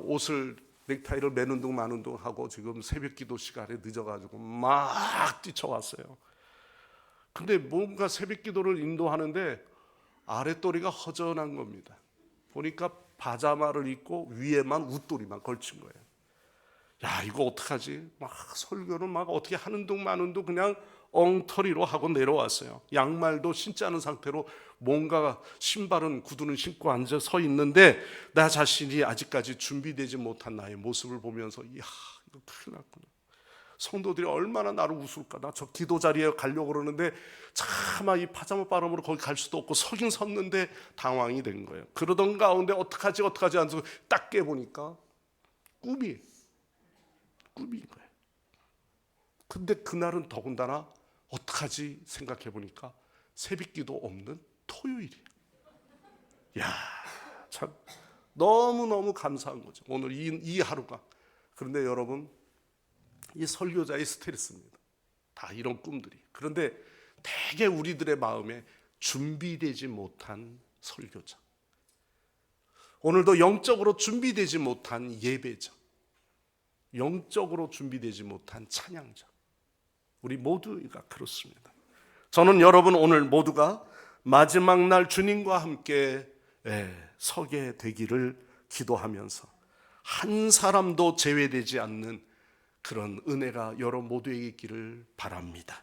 옷을 넥타이를 매는 둥 마는 둥 하고 지금 새벽 기도 시간에 늦어가지고 막 뛰쳐왔어요. 근데 뭔가 새벽 기도를 인도하는데 아랫도리가 허전한 겁니다. 보니까 바자마를 입고 위에만 웃도리만 걸친 거예요. 야, 이거 어떡하지? 막 설교는 막 어떻게 하는 둥 마는 둥 그냥 엉터리로 하고 내려왔어요. 양말도 신지 않은 상태로 뭔가 신발은 구두는 신고 앉아 서 있는데 나 자신이 아직까지 준비되지 못한 나의 모습을 보면서 이야, 이거 큰일 났구나. 성도들이 얼마나 나를 웃을까. 나 저 기도 자리에 가려고 그러는데 차마 이 파자마 바람으로 거기 갈 수도 없고 서긴 섰는데 당황이 된 거예요. 그러던 가운데 어떡하지 하면서 딱 깨보니까 꿈인 거예요. 근데 그날은 더군다나 어떡하지 생각해 보니까 새벽기도 없는 토요일이에요. 야, 참 너무너무 감사한 거죠. 오늘 이 하루가. 그런데 여러분, 이 설교자의 스트레스입니다. 다 이런 꿈들이. 그런데 대개 우리들의 마음에 준비되지 못한 설교자, 오늘도 영적으로 준비되지 못한 예배자, 영적으로 준비되지 못한 찬양자, 우리 모두가 그렇습니다. 저는 여러분 오늘 모두가 마지막 날 주님과 함께 서게 되기를 기도하면서 한 사람도 제외되지 않는 그런 은혜가 여러분 모두에게 있기를 바랍니다.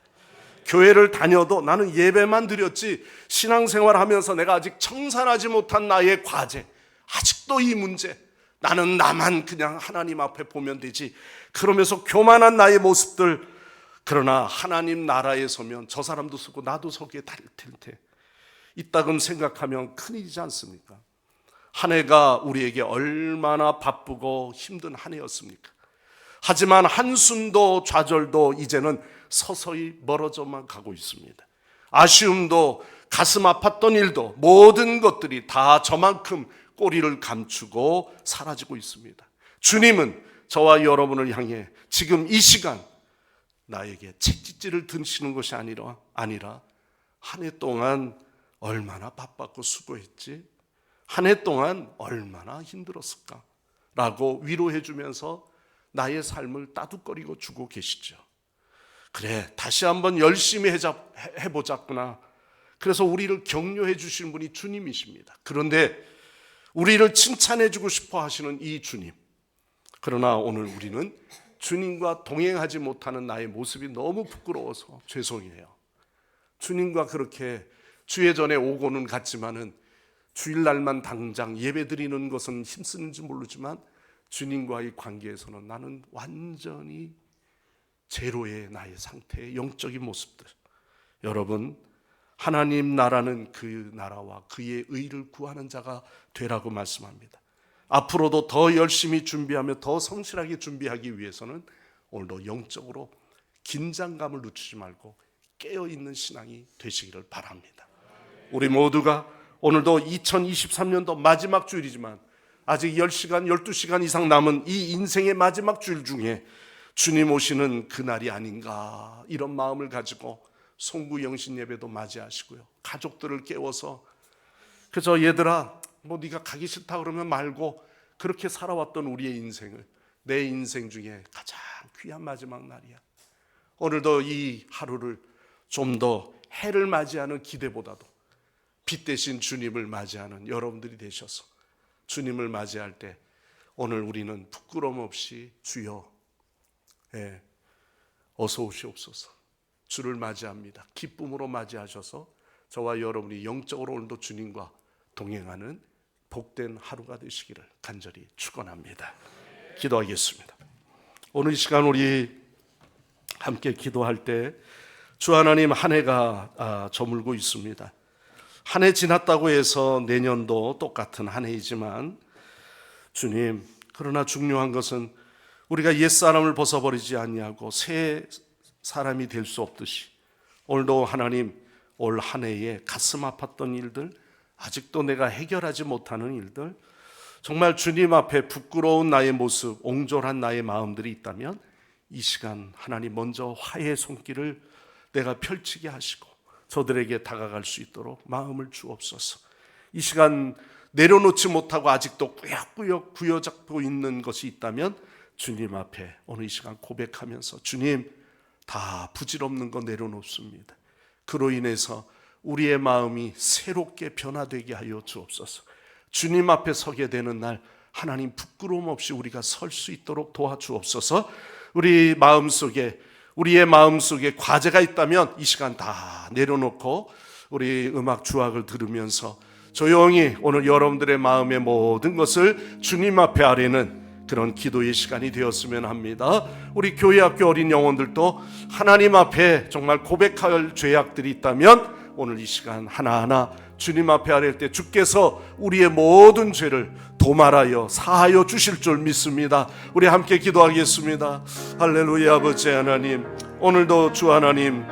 교회를 다녀도 나는 예배만 드렸지 신앙생활하면서 내가 아직 청산하지 못한 나의 과제, 아직도 이 문제, 나는 나만 그냥 하나님 앞에 보면 되지, 그러면서 교만한 나의 모습들, 그러나 하나님 나라에 서면 저 사람도 서고 나도 서게 될 텐데 이따금 생각하면 큰일이지 않습니까? 한 해가 우리에게 얼마나 바쁘고 힘든 한 해였습니까? 하지만 한숨도 좌절도 이제는 서서히 멀어져만 가고 있습니다. 아쉬움도 가슴 아팠던 일도 모든 것들이 다 저만큼 꼬리를 감추고 사라지고 있습니다. 주님은 저와 여러분을 향해 지금 이 시간 나에게 채찍질을 드시는 것이 아니라 한 해 동안 얼마나 바빴고 수고했지? 한 해 동안 얼마나 힘들었을까? 라고 위로해 주면서 나의 삶을 따뜻거리고 주고 계시죠. 그래, 다시 한번 열심히 해보자꾸나. 그래서 우리를 격려해 주시는 분이 주님이십니다. 그런데 우리를 칭찬해 주고 싶어 하시는 이 주님, 그러나 오늘 우리는 주님과 동행하지 못하는 나의 모습이 너무 부끄러워서 죄송해요. 주님과 그렇게 주의 전에 오고는 갔지만은 주일날만 당장 예배드리는 것은 힘쓰는지 모르지만 주님과의 관계에서는 나는 완전히 제로의 나의 상태의 영적인 모습들. 여러분, 하나님 나라는 그 나라와 그의 의를 구하는 자가 되라고 말씀합니다. 앞으로도 더 열심히 준비하며 더 성실하게 준비하기 위해서는 오늘도 영적으로 긴장감을 늦추지 말고 깨어있는 신앙이 되시기를 바랍니다. 우리 모두가 오늘도 2023년도 마지막 주일이지만 아직 10시간, 12시간 이상 남은 이 인생의 마지막 주일 중에 주님 오시는 그날이 아닌가, 이런 마음을 가지고 송구 영신 예배도 맞이하시고요, 가족들을 깨워서 그저 얘들아 뭐 네가 가기 싫다 그러면 말고, 그렇게 살아왔던 우리의 인생을, 내 인생 중에 가장 귀한 마지막 날이야. 오늘도 이 하루를 좀 더 해를 맞이하는 기대보다도 빛 대신 주님을 맞이하는 여러분들이 되셔서 주님을 맞이할 때 오늘 우리는 부끄러움 없이 주여, 어서 오시옵소서, 주를 맞이합니다. 기쁨으로 맞이하셔서 저와 여러분이 영적으로 오늘도 주님과 동행하는 복된 하루가 되시기를 간절히 축원합니다. 기도하겠습니다. 오늘 이 시간 우리 함께 기도할 때 주 하나님, 한 해가 저물고 있습니다. 한 해 지났다고 해서 내년도 똑같은 한 해이지만 주님, 그러나 중요한 것은 우리가 옛사람을 벗어버리지 아니하고 새 사람이 될 수 없듯이 오늘도 하나님, 올 한 해에 가슴 아팠던 일들, 아직도 내가 해결하지 못하는 일들, 정말 주님 앞에 부끄러운 나의 모습, 옹졸한 나의 마음들이 있다면 이 시간 하나님 먼저 화해의 손길을 내가 펼치게 하시고 저들에게 다가갈 수 있도록 마음을 주옵소서. 이 시간 내려놓지 못하고 아직도 꾸역꾸역 부여잡고 있는 것이 있다면 주님 앞에 오늘 이 시간 고백하면서 주님, 다 부질없는 거 내려놓습니다. 그로 인해서 우리의 마음이 새롭게 변화되게 하여 주옵소서. 주님 앞에 서게 되는 날 하나님 부끄러움 없이 우리가 설 수 있도록 도와주옵소서. 우리의 마음속에 과제가 있다면 이 시간 다 내려놓고 우리 음악 주악을 들으면서 조용히 오늘 여러분들의 마음의 모든 것을 주님 앞에 아뢰는 그런 기도의 시간이 되었으면 합니다. 우리 교회학교 어린 영혼들도 하나님 앞에 정말 고백할 죄악들이 있다면 오늘 이 시간 하나하나 주님 앞에 아뢰 때 주께서 우리의 모든 죄를 도말하여 사하여 주실 줄 믿습니다. 우리 함께 기도하겠습니다. 할렐루야. 아버지 하나님, 오늘도 주 하나님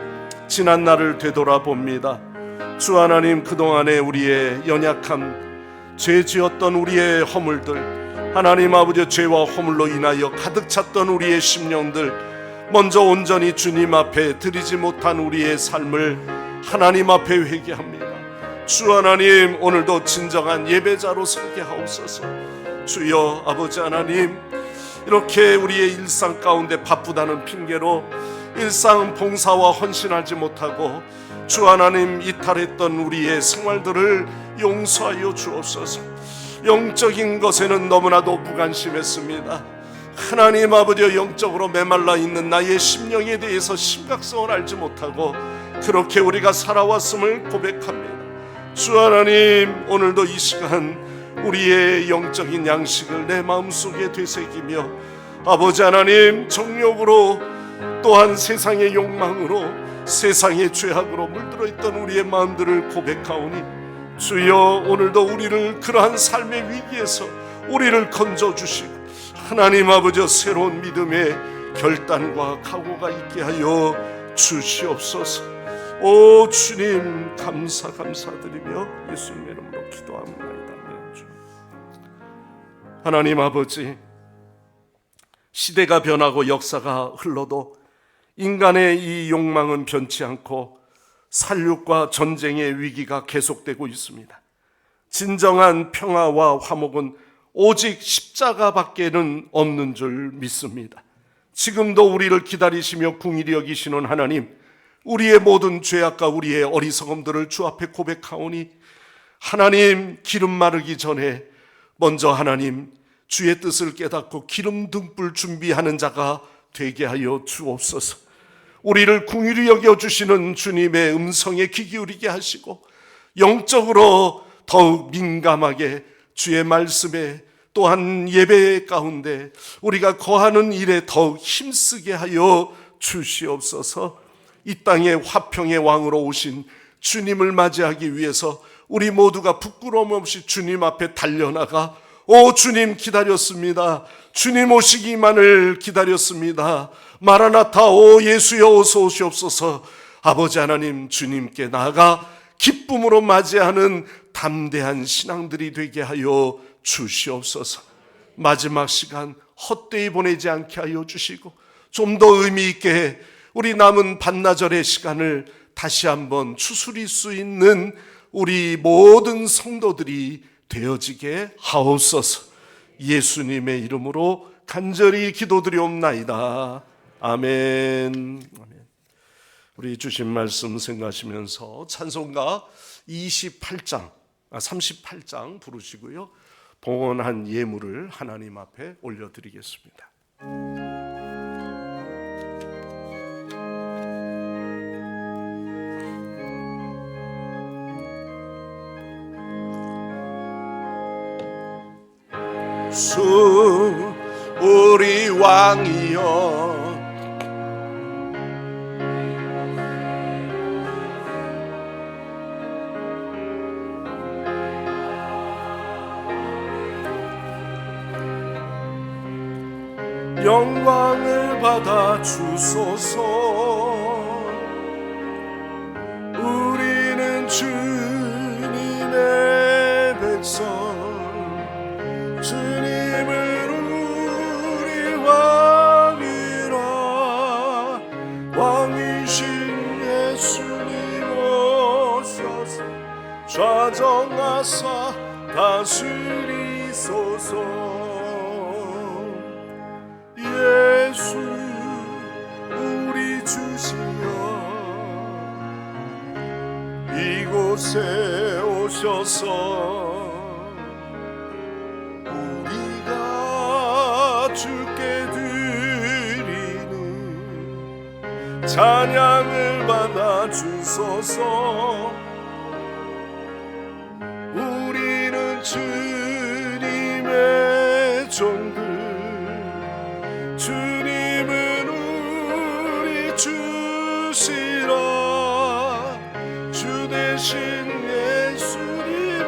지난 날을 되돌아봅니다. 주 하나님, 그동안에 우리의 연약함, 죄 지었던 우리의 허물들, 하나님 아버지 죄와 허물로 인하여 가득 찼던 우리의 심령들, 먼저 온전히 주님 앞에 드리지 못한 우리의 삶을 하나님 앞에 회개합니다. 주 하나님, 오늘도 진정한 예배자로 서게 하옵소서. 주여 아버지 하나님, 이렇게 우리의 일상 가운데 바쁘다는 핑계로 일상 봉사와 헌신하지 못하고 주 하나님 이탈했던 우리의 생활들을 용서하여 주옵소서. 영적인 것에는 너무나도 무관심했습니다. 하나님 아버지, 영적으로 메말라 있는 나의 심령에 대해서 심각성을 알지 못하고 그렇게 우리가 살아왔음을 고백합니다. 주 하나님, 오늘도 이 시간 우리의 영적인 양식을 내 마음속에 되새기며 아버지 하나님, 정욕으로 또한 세상의 욕망으로 세상의 죄악으로 물들어 있던 우리의 마음들을 고백하오니 주여, 오늘도 우리를 그러한 삶의 위기에서 우리를 건져주시고 하나님 아버지, 새로운 믿음의 결단과 각오가 있게 하여 주시옵소서. 오 주님, 감사드리며 예수님의 이름으로 기도합니다. 하나님 아버지, 시대가 변하고 역사가 흘러도 인간의 이 욕망은 변치 않고 살육과 전쟁의 위기가 계속되고 있습니다. 진정한 평화와 화목은 오직 십자가밖에는 없는 줄 믿습니다. 지금도 우리를 기다리시며 궁일이 여기시는 하나님, 우리의 모든 죄악과 우리의 어리석음들을 주 앞에 고백하오니 하나님, 기름 마르기 전에 먼저 하나님 주의 뜻을 깨닫고 기름 등불 준비하는 자가 되게 하여 주옵소서. 우리를 궁일이 여겨주시는 주님의 음성에 귀 기울이게 하시고 영적으로 더욱 민감하게 주의 말씀에 또한 예배 가운데 우리가 거하는 일에 더욱 힘쓰게 하여 주시옵소서. 이 땅에 화평의 왕으로 오신 주님을 맞이하기 위해서 우리 모두가 부끄러움 없이 주님 앞에 달려나가 오 주님 기다렸습니다. 주님 오시기만을 기다렸습니다. 마라나타, 오 예수여 어서 오시옵소서. 아버지 하나님, 주님께 나아가 기쁨으로 맞이하는 담대한 신앙들이 되게 하여 주시옵소서. 마지막 시간 헛되이 보내지 않게 하여 주시고 좀 더 의미 있게 우리 남은 반나절의 시간을 다시 한번 추스릴 수 있는 우리 모든 성도들이 되어지게 하옵소서. 예수님의 이름으로 간절히 기도드리옵나이다. 아멘. 우리 주신 말씀 생각하시면서 찬송가 38장 부르시고요, 봉헌한 예물을 하나님 앞에 올려드리겠습니다. 주 우리 왕이여, 영광을 받아 주소서. 우리는 주님의 백성, 주님을 우리 왕이라. 왕이신 예수님 오셔서 좌정하사 다스리소서. 예수 우리 주시여, 이곳에 오셔서 우리가 주께 드리는 찬양을 받아 주소서. 우리는 주님의 종들, 주님은 우리 주시라. 주 대신 예수님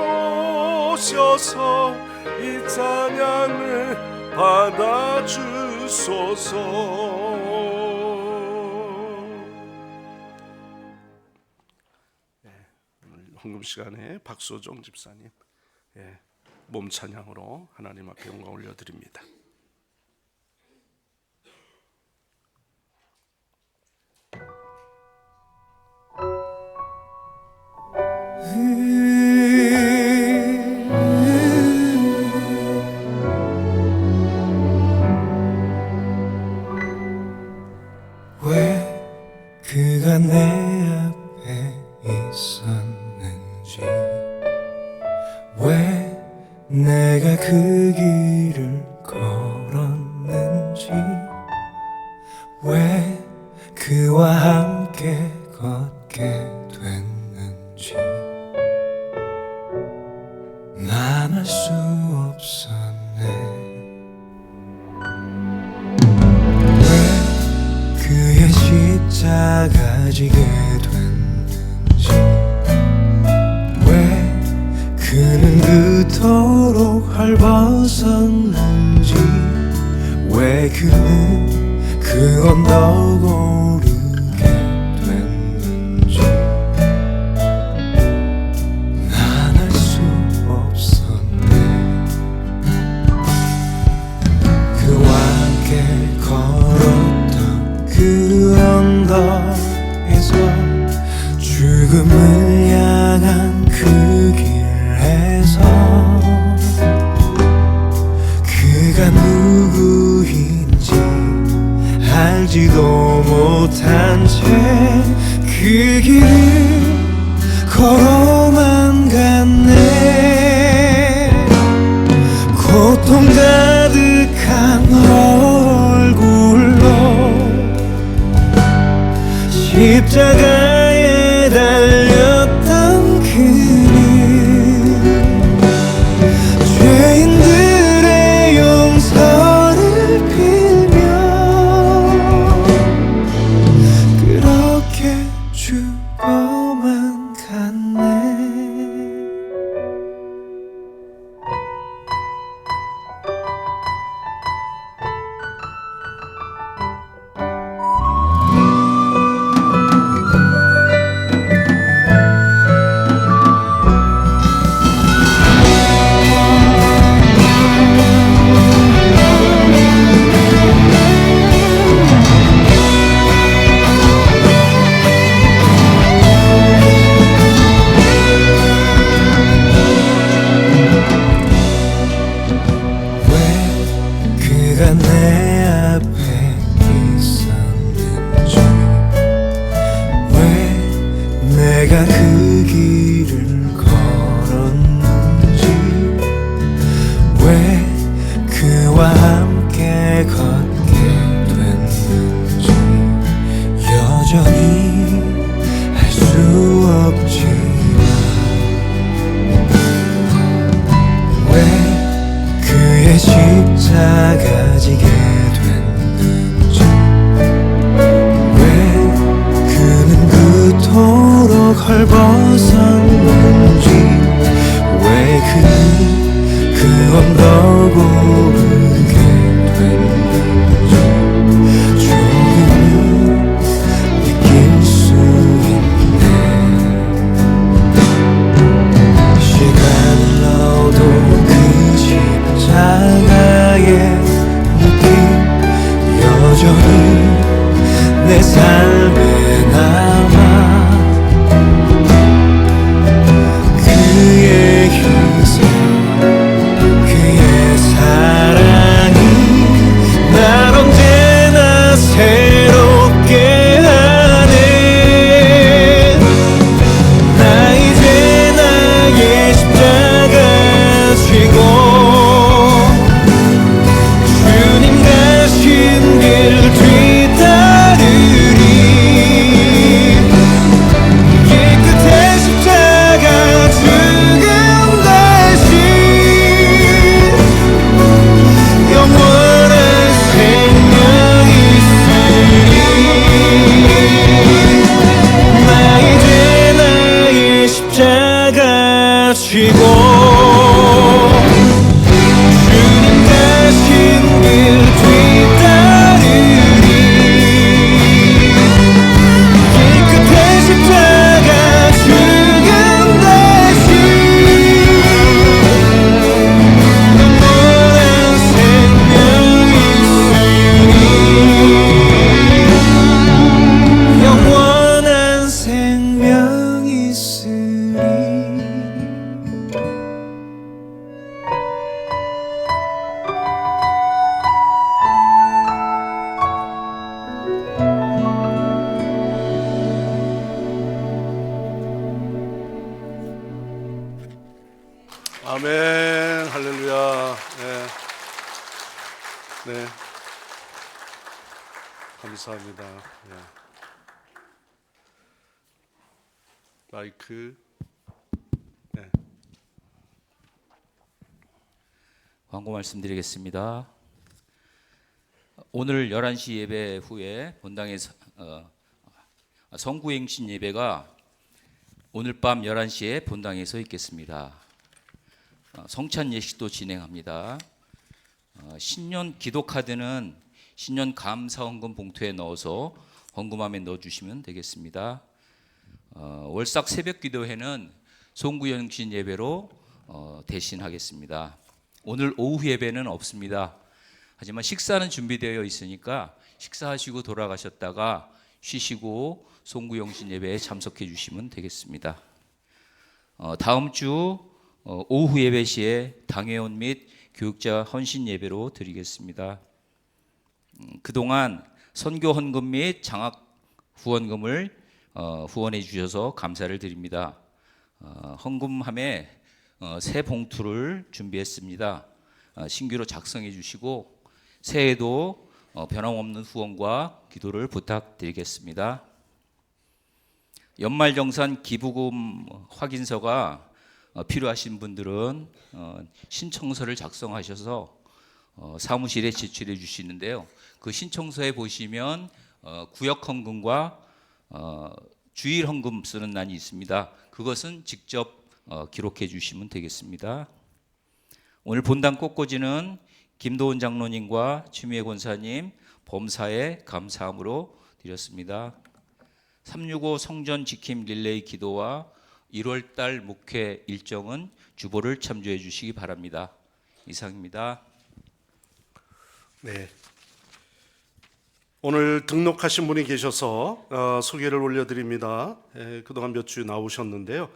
오셔서 이 찬양을 받아 주소서. 오늘 헌금 시간에 박소정 집사님 몸 찬양으로 하나님 앞에 영광 올려드립니다. 왜 그가 내 앞에 있었는지, 왜 내가 그 길을 걸었는지, 왜 그와 함께 걷게 됐는지 난 알 수 없었네. 그의 십자가 지게 됐는지, 왜 그는 그토록 헐벗었는지, 왜 그는 그 언덕 오르게 됐는지 난 알 수 없었네. 그와 함께 걸었던 그 언덕에서, 죽음을 향한 그 길에서 그가 누구인지 알지도 못한 채 그 길을 걸어만 갔네. 고통 가득한 얼굴로 십자가에 달렸던 그는 죄인들의 용서를 빌며 그렇게 죽어만 갔네. 내가 그 길을 걸었는지, 왜 그와 함께 걷게 됐는지 여전히 알 수 없지만, 왜 그의 십자가 지게 됐는지, 왜 그는 그토록 헐벗었는지, 왜 그는 그 언덕 오르게 됐는지 주시고 주님 가신 길 뒤따르리 길 끝에 십자가 죽음 대신 영원한 생명이 있으리 영원한 생명이 있으리 아멘. 할렐루야. 네. 네. 감사합니다. 네. 마이크. 네. 광고 말씀드리겠습니다. 오늘 11시 예배 후에 본당에서 성구행신 예배가 오늘 밤 11시에 본당에서 있겠습니다. 성찬 예식도 진행합니다. 신년 기도 카드는 신년 감사 헌금 봉투에 넣어서 헌금함에 넣어주시면 되겠습니다. 월삭 새벽 기도회는 송구영신 예배로 대신하겠습니다. 오늘 오후 예배는 없습니다. 하지만 식사는 준비되어 있으니까 식사하시고 돌아가셨다가 쉬시고 송구영신 예배에 참석해 주시면 되겠습니다. 다음 주 오후 예배 시에 당회원 및 교육자 헌신 예배로 드리겠습니다. 그동안 선교 헌금 및 장학 후원금을 후원해 주셔서 감사를 드립니다. 헌금함에 새 봉투를 준비했습니다. 신규로 작성해 주시고 새해에도 변함없는 후원과 기도를 부탁드리겠습니다. 연말정산 기부금 확인서가 필요하신 분들은 신청서를 작성하셔서 사무실에 제출해 주시는데요. 그 신청서에 보시면 구역 헌금과 주일 헌금 쓰는欄이 있습니다. 그것은 직접 기록해 주시면 되겠습니다. 오늘 본당 꽃꽂이는 김도훈 장로님과 추미애 권사님 범사에 감사함으로 드렸습니다. 365 성전 지킴 릴레이 기도와 1월달 목회 일정은 주보를 참조해 주시기 바랍니다. 이상입니다. 네. 오늘 등록하신 분이 계셔서 소개를 올려드립니다. 그동안 몇 주 나오셨는데요.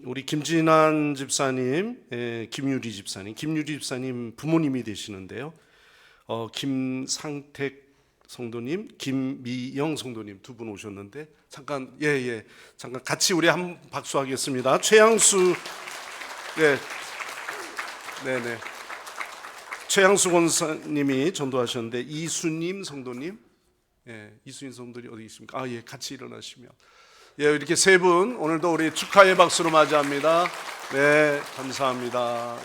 우리 김진환 집사님, 김유리 집사님 부모님이 되시는데요. 김상택 성도님, 김미영 성도님 두 분 오셨는데 잠깐 잠깐 같이 우리 한 박수 하겠습니다. 최양수 네네 최양수 권사님이 전도하셨는데 이수님 성도님, 이수님 성도님 어디 있습니까? 같이 일어나시면 이렇게 세 분 오늘도 우리 축하의 박수로 맞이합니다. 네, 감사합니다.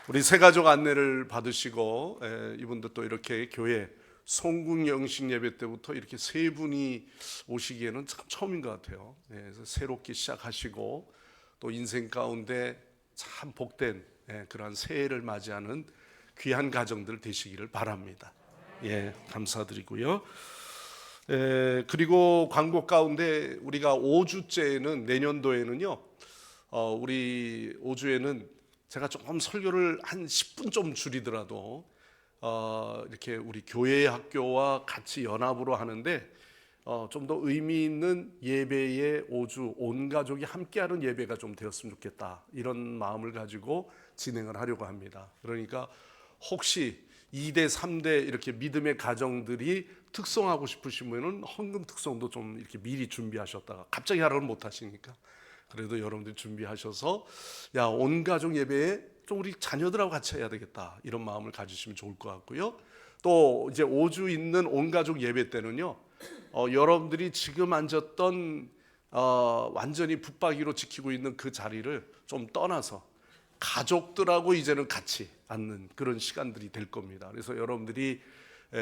우리 새 가족 안내를 받으시고 이분도 또 이렇게 교회 송궁영식 예배 때부터 이렇게 세 분이 오시기에는 참 처음인 것 같아요. 그래서 새롭게 시작하시고 또 인생 가운데 참 복된 그러한 새해를 맞이하는 귀한 가정들 되시기를 바랍니다. 감사드리고요. 그리고 광고 가운데 우리가 5주째는 내년도에는요. 우리 5주에는 제가 조금 설교를 한 10분 좀 줄이더라도 이렇게 우리 교회 학교와 같이 연합으로 하는데 좀 더 의미 있는 예배의 5주 온 가족이 함께하는 예배가 좀 되었으면 좋겠다, 이런 마음을 가지고 진행을 하려고 합니다. 그러니까 혹시 2대 3대 이렇게 믿음의 가정들이 특성하고 싶으신 분은 헌금 특성도 좀 이렇게 미리 준비하셨다가 갑자기 하라고는 못 하시니까 그래도 여러분들 준비하셔서 온 가족 예배에 좀 우리 자녀들하고 같이 해야 되겠다, 이런 마음을 가지시면 좋을 것 같고요. 또 이제 5주 있는 온 가족 예배 때는요, 여러분들이 지금 앉았던 완전히 붙박이로 지키고 있는 그 자리를 좀 떠나서 가족들하고 이제는 같이 앉는 그런 시간들이 될 겁니다. 그래서 여러분들이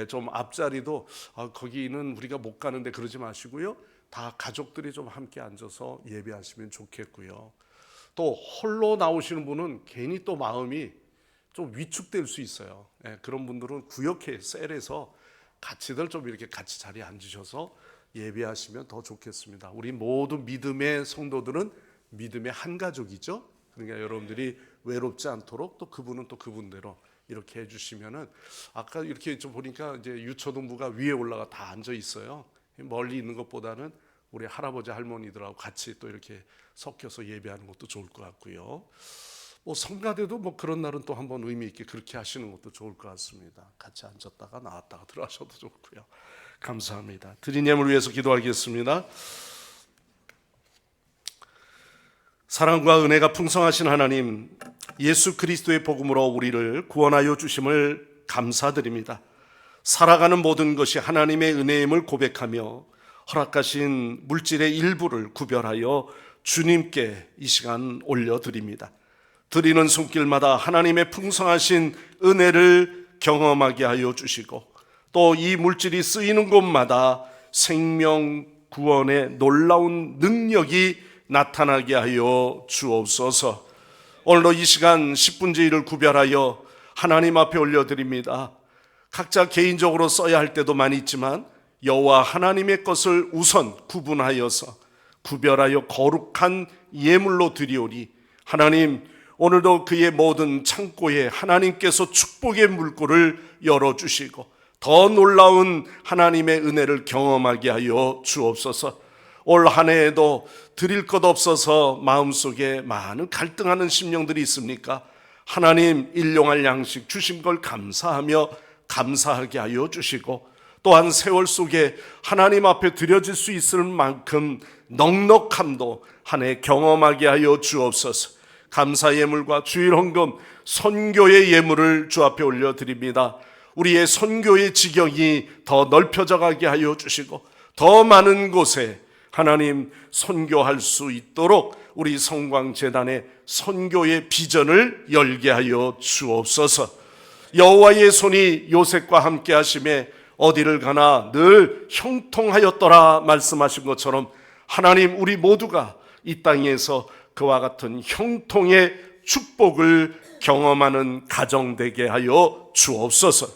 좀 앞자리도 거기는 우리가 못 가는데 그러지 마시고요, 다 가족들이 좀 함께 앉아서 예배하시면 좋겠고요. 또 홀로 나오시는 분은 괜히 또 마음이 좀 위축될 수 있어요. 그런 분들은 구역회 셀에서 같이들 좀 이렇게 같이 자리에 앉으셔서 예배하시면 더 좋겠습니다. 우리 모두 믿음의 성도들은 믿음의 한 가족이죠. 그러니까 여러분들이 외롭지 않도록 또 그분은 또 그분대로 이렇게 해주시면은, 아까 이렇게 좀 보니까 이제 유초등부가 위에 올라가 다 앉아 있어요. 멀리 있는 것보다는 우리 할아버지 할머니들하고 같이 또 이렇게 섞여서 예배하는 것도 좋을 것 같고요. 뭐 성가대도 뭐 그런 날은 또 한번 의미 있게 그렇게 하시는 것도 좋을 것 같습니다. 같이 앉았다가 나왔다가 들어가셔도 좋고요. 감사합니다. 드린 예물 위해서 기도하겠습니다. 사랑과 은혜가 풍성하신 하나님, 예수 그리스도의 복음으로 우리를 구원하여 주심을 감사드립니다. 살아가는 모든 것이 하나님의 은혜임을 고백하며 허락하신 물질의 일부를 구별하여 주님께 이 시간 올려드립니다. 드리는 손길마다 하나님의 풍성하신 은혜를 경험하게 하여 주시고, 또 이 물질이 쓰이는 곳마다 생명 구원의 놀라운 능력이 나타나게 하여 주옵소서. 오늘도 이 시간 10분제의를 구별하여 하나님 앞에 올려드립니다. 각자 개인적으로 써야 할 때도 많이 있지만 여호와 하나님의 것을 우선 구분하여서 구별하여 거룩한 예물로 드리오니, 하나님 오늘도 그의 모든 창고에 하나님께서 축복의 물꼬를 열어주시고 더 놀라운 하나님의 은혜를 경험하게 하여 주옵소서. 올 한 해에도 드릴 것 없어서 마음속에 많은 갈등하는 심령들이 있습니까? 하나님 일용할 양식 주신 걸 감사하며 감사하게 하여 주시고, 또한 세월 속에 하나님 앞에 드려질 수 있을 만큼 넉넉함도 한 해 경험하게 하여 주옵소서. 감사 예물과 주일 헌금, 선교의 예물을 주 앞에 올려드립니다. 우리의 선교의 지경이 더 넓혀져 가게 하여 주시고 더 많은 곳에 하나님 선교할 수 있도록 우리 성광재단의 선교의 비전을 열게 하여 주옵소서. 여호와의 손이 요셉과 함께 하심에 어디를 가나 늘 형통하였더라 말씀하신 것처럼, 하나님 우리 모두가 이 땅에서 그와 같은 형통의 축복을 경험하는 가정 되게 하여 주옵소서.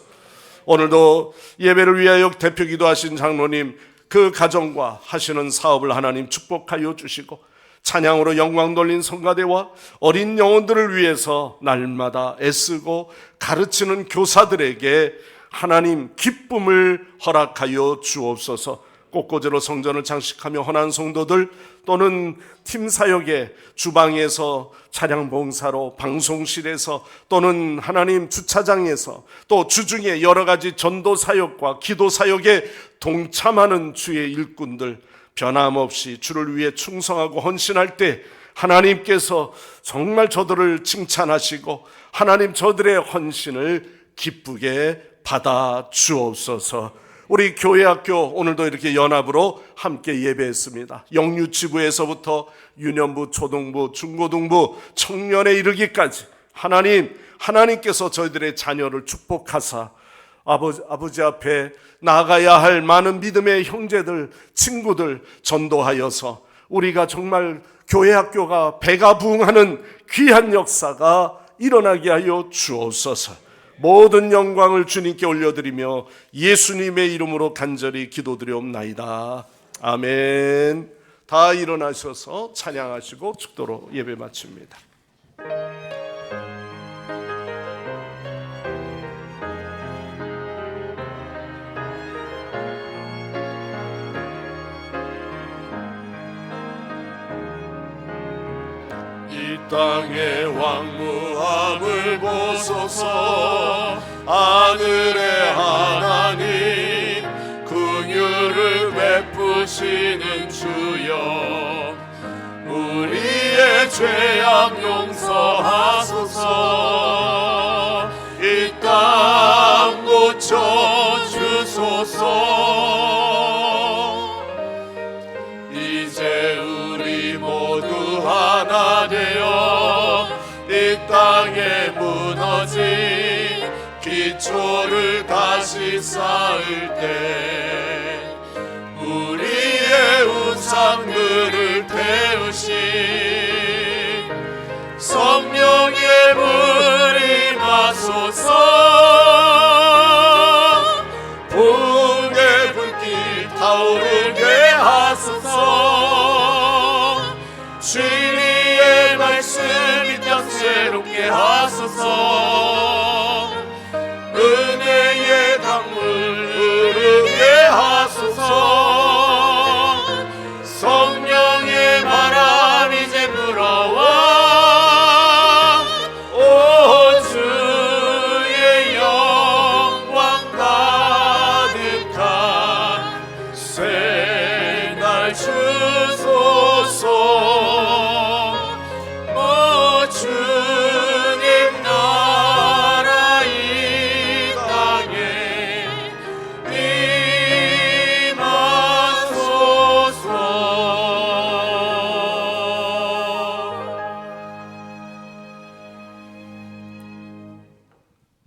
오늘도 예배를 위하여 대표 기도하신 장로님, 그 가정과 하시는 사업을 하나님 축복하여 주시고, 찬양으로 영광 돌린 성가대와 어린 영혼들을 위해서 날마다 애쓰고 가르치는 교사들에게 하나님 기쁨을 허락하여 주옵소서. 꽃꽂이로 성전을 장식하며 헌한 성도들, 또는 팀 사역에 주방에서 차량 봉사로, 방송실에서, 또는 하나님 주차장에서, 또 주중에 여러 가지 전도 사역과 기도 사역에 동참하는 주의 일꾼들, 변함없이 주를 위해 충성하고 헌신할 때 하나님께서 정말 저들을 칭찬하시고 하나님 저들의 헌신을 기쁘게 받아 주옵소서. 우리 교회학교 오늘도 이렇게 연합으로 함께 예배했습니다. 영유치부에서부터 유년부, 초등부, 중고등부, 청년에 이르기까지 하나님께서 저희들의 자녀를 축복하사 아버지 앞에 나가야 할 많은 믿음의 형제들, 친구들 전도하여서 우리가 정말 교회학교가 배가 부흥하는 귀한 역사가 일어나게 하여 주옵소서. 모든 영광을 주님께 올려드리며 예수님의 이름으로 간절히 기도드리옵나이다. 아멘. 다 일어나셔서 찬양하시고 축도로 예배 마칩니다. 이 땅의 왕무함을 보소서. 하늘의 하나님 긍휼을 베푸시는 주여, 우리의 죄악 용서하소서. 이 땅 고쳐주소서. 이제 우리 모두 하나 되어 이 땅에 무너진 기초를 다시 쌓을 때 우리의 항상 그를 태우시 성령의 불이 마소서 붕괴 불길 타오르게 하소서 진리의 말씀이 땅 새롭게 하소서 은혜의 강물 흐르게 하소서 성령의 바람 이제 불어와 오 주의 영광 가득한 새날 주소서 오 주님 나라 이 땅에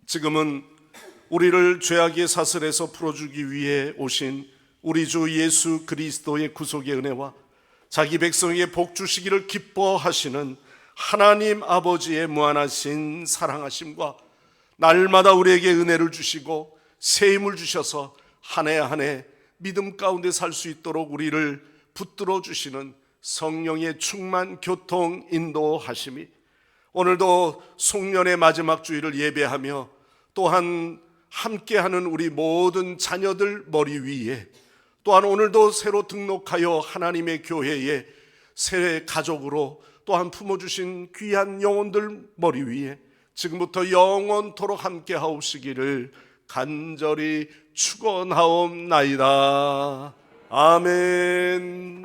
지금은 우리를 죄악의 사슬에서 풀어주기 위해 오신 우리 주 예수 그리스도의 구속의 은혜와 자기 백성에게 복 주시기를 기뻐하시는 하나님 아버지의 무한하신 사랑하심과 날마다 우리에게 은혜를 주시고 새 힘을 주셔서 한 해 한 해 믿음 가운데 살 수 있도록 우리를 붙들어 주시는 성령의 충만 교통 인도하심이 오늘도 송년의 마지막 주일을 예배하며 또한 함께하는 우리 모든 자녀들 머리 위에 또한 오늘도 새로 등록하여 하나님의 교회에 새 가족으로 또한 품어주신 귀한 영혼들 머리 위에 지금부터 영원토록 함께하옵시기를 간절히 축원하옵나이다. 아멘.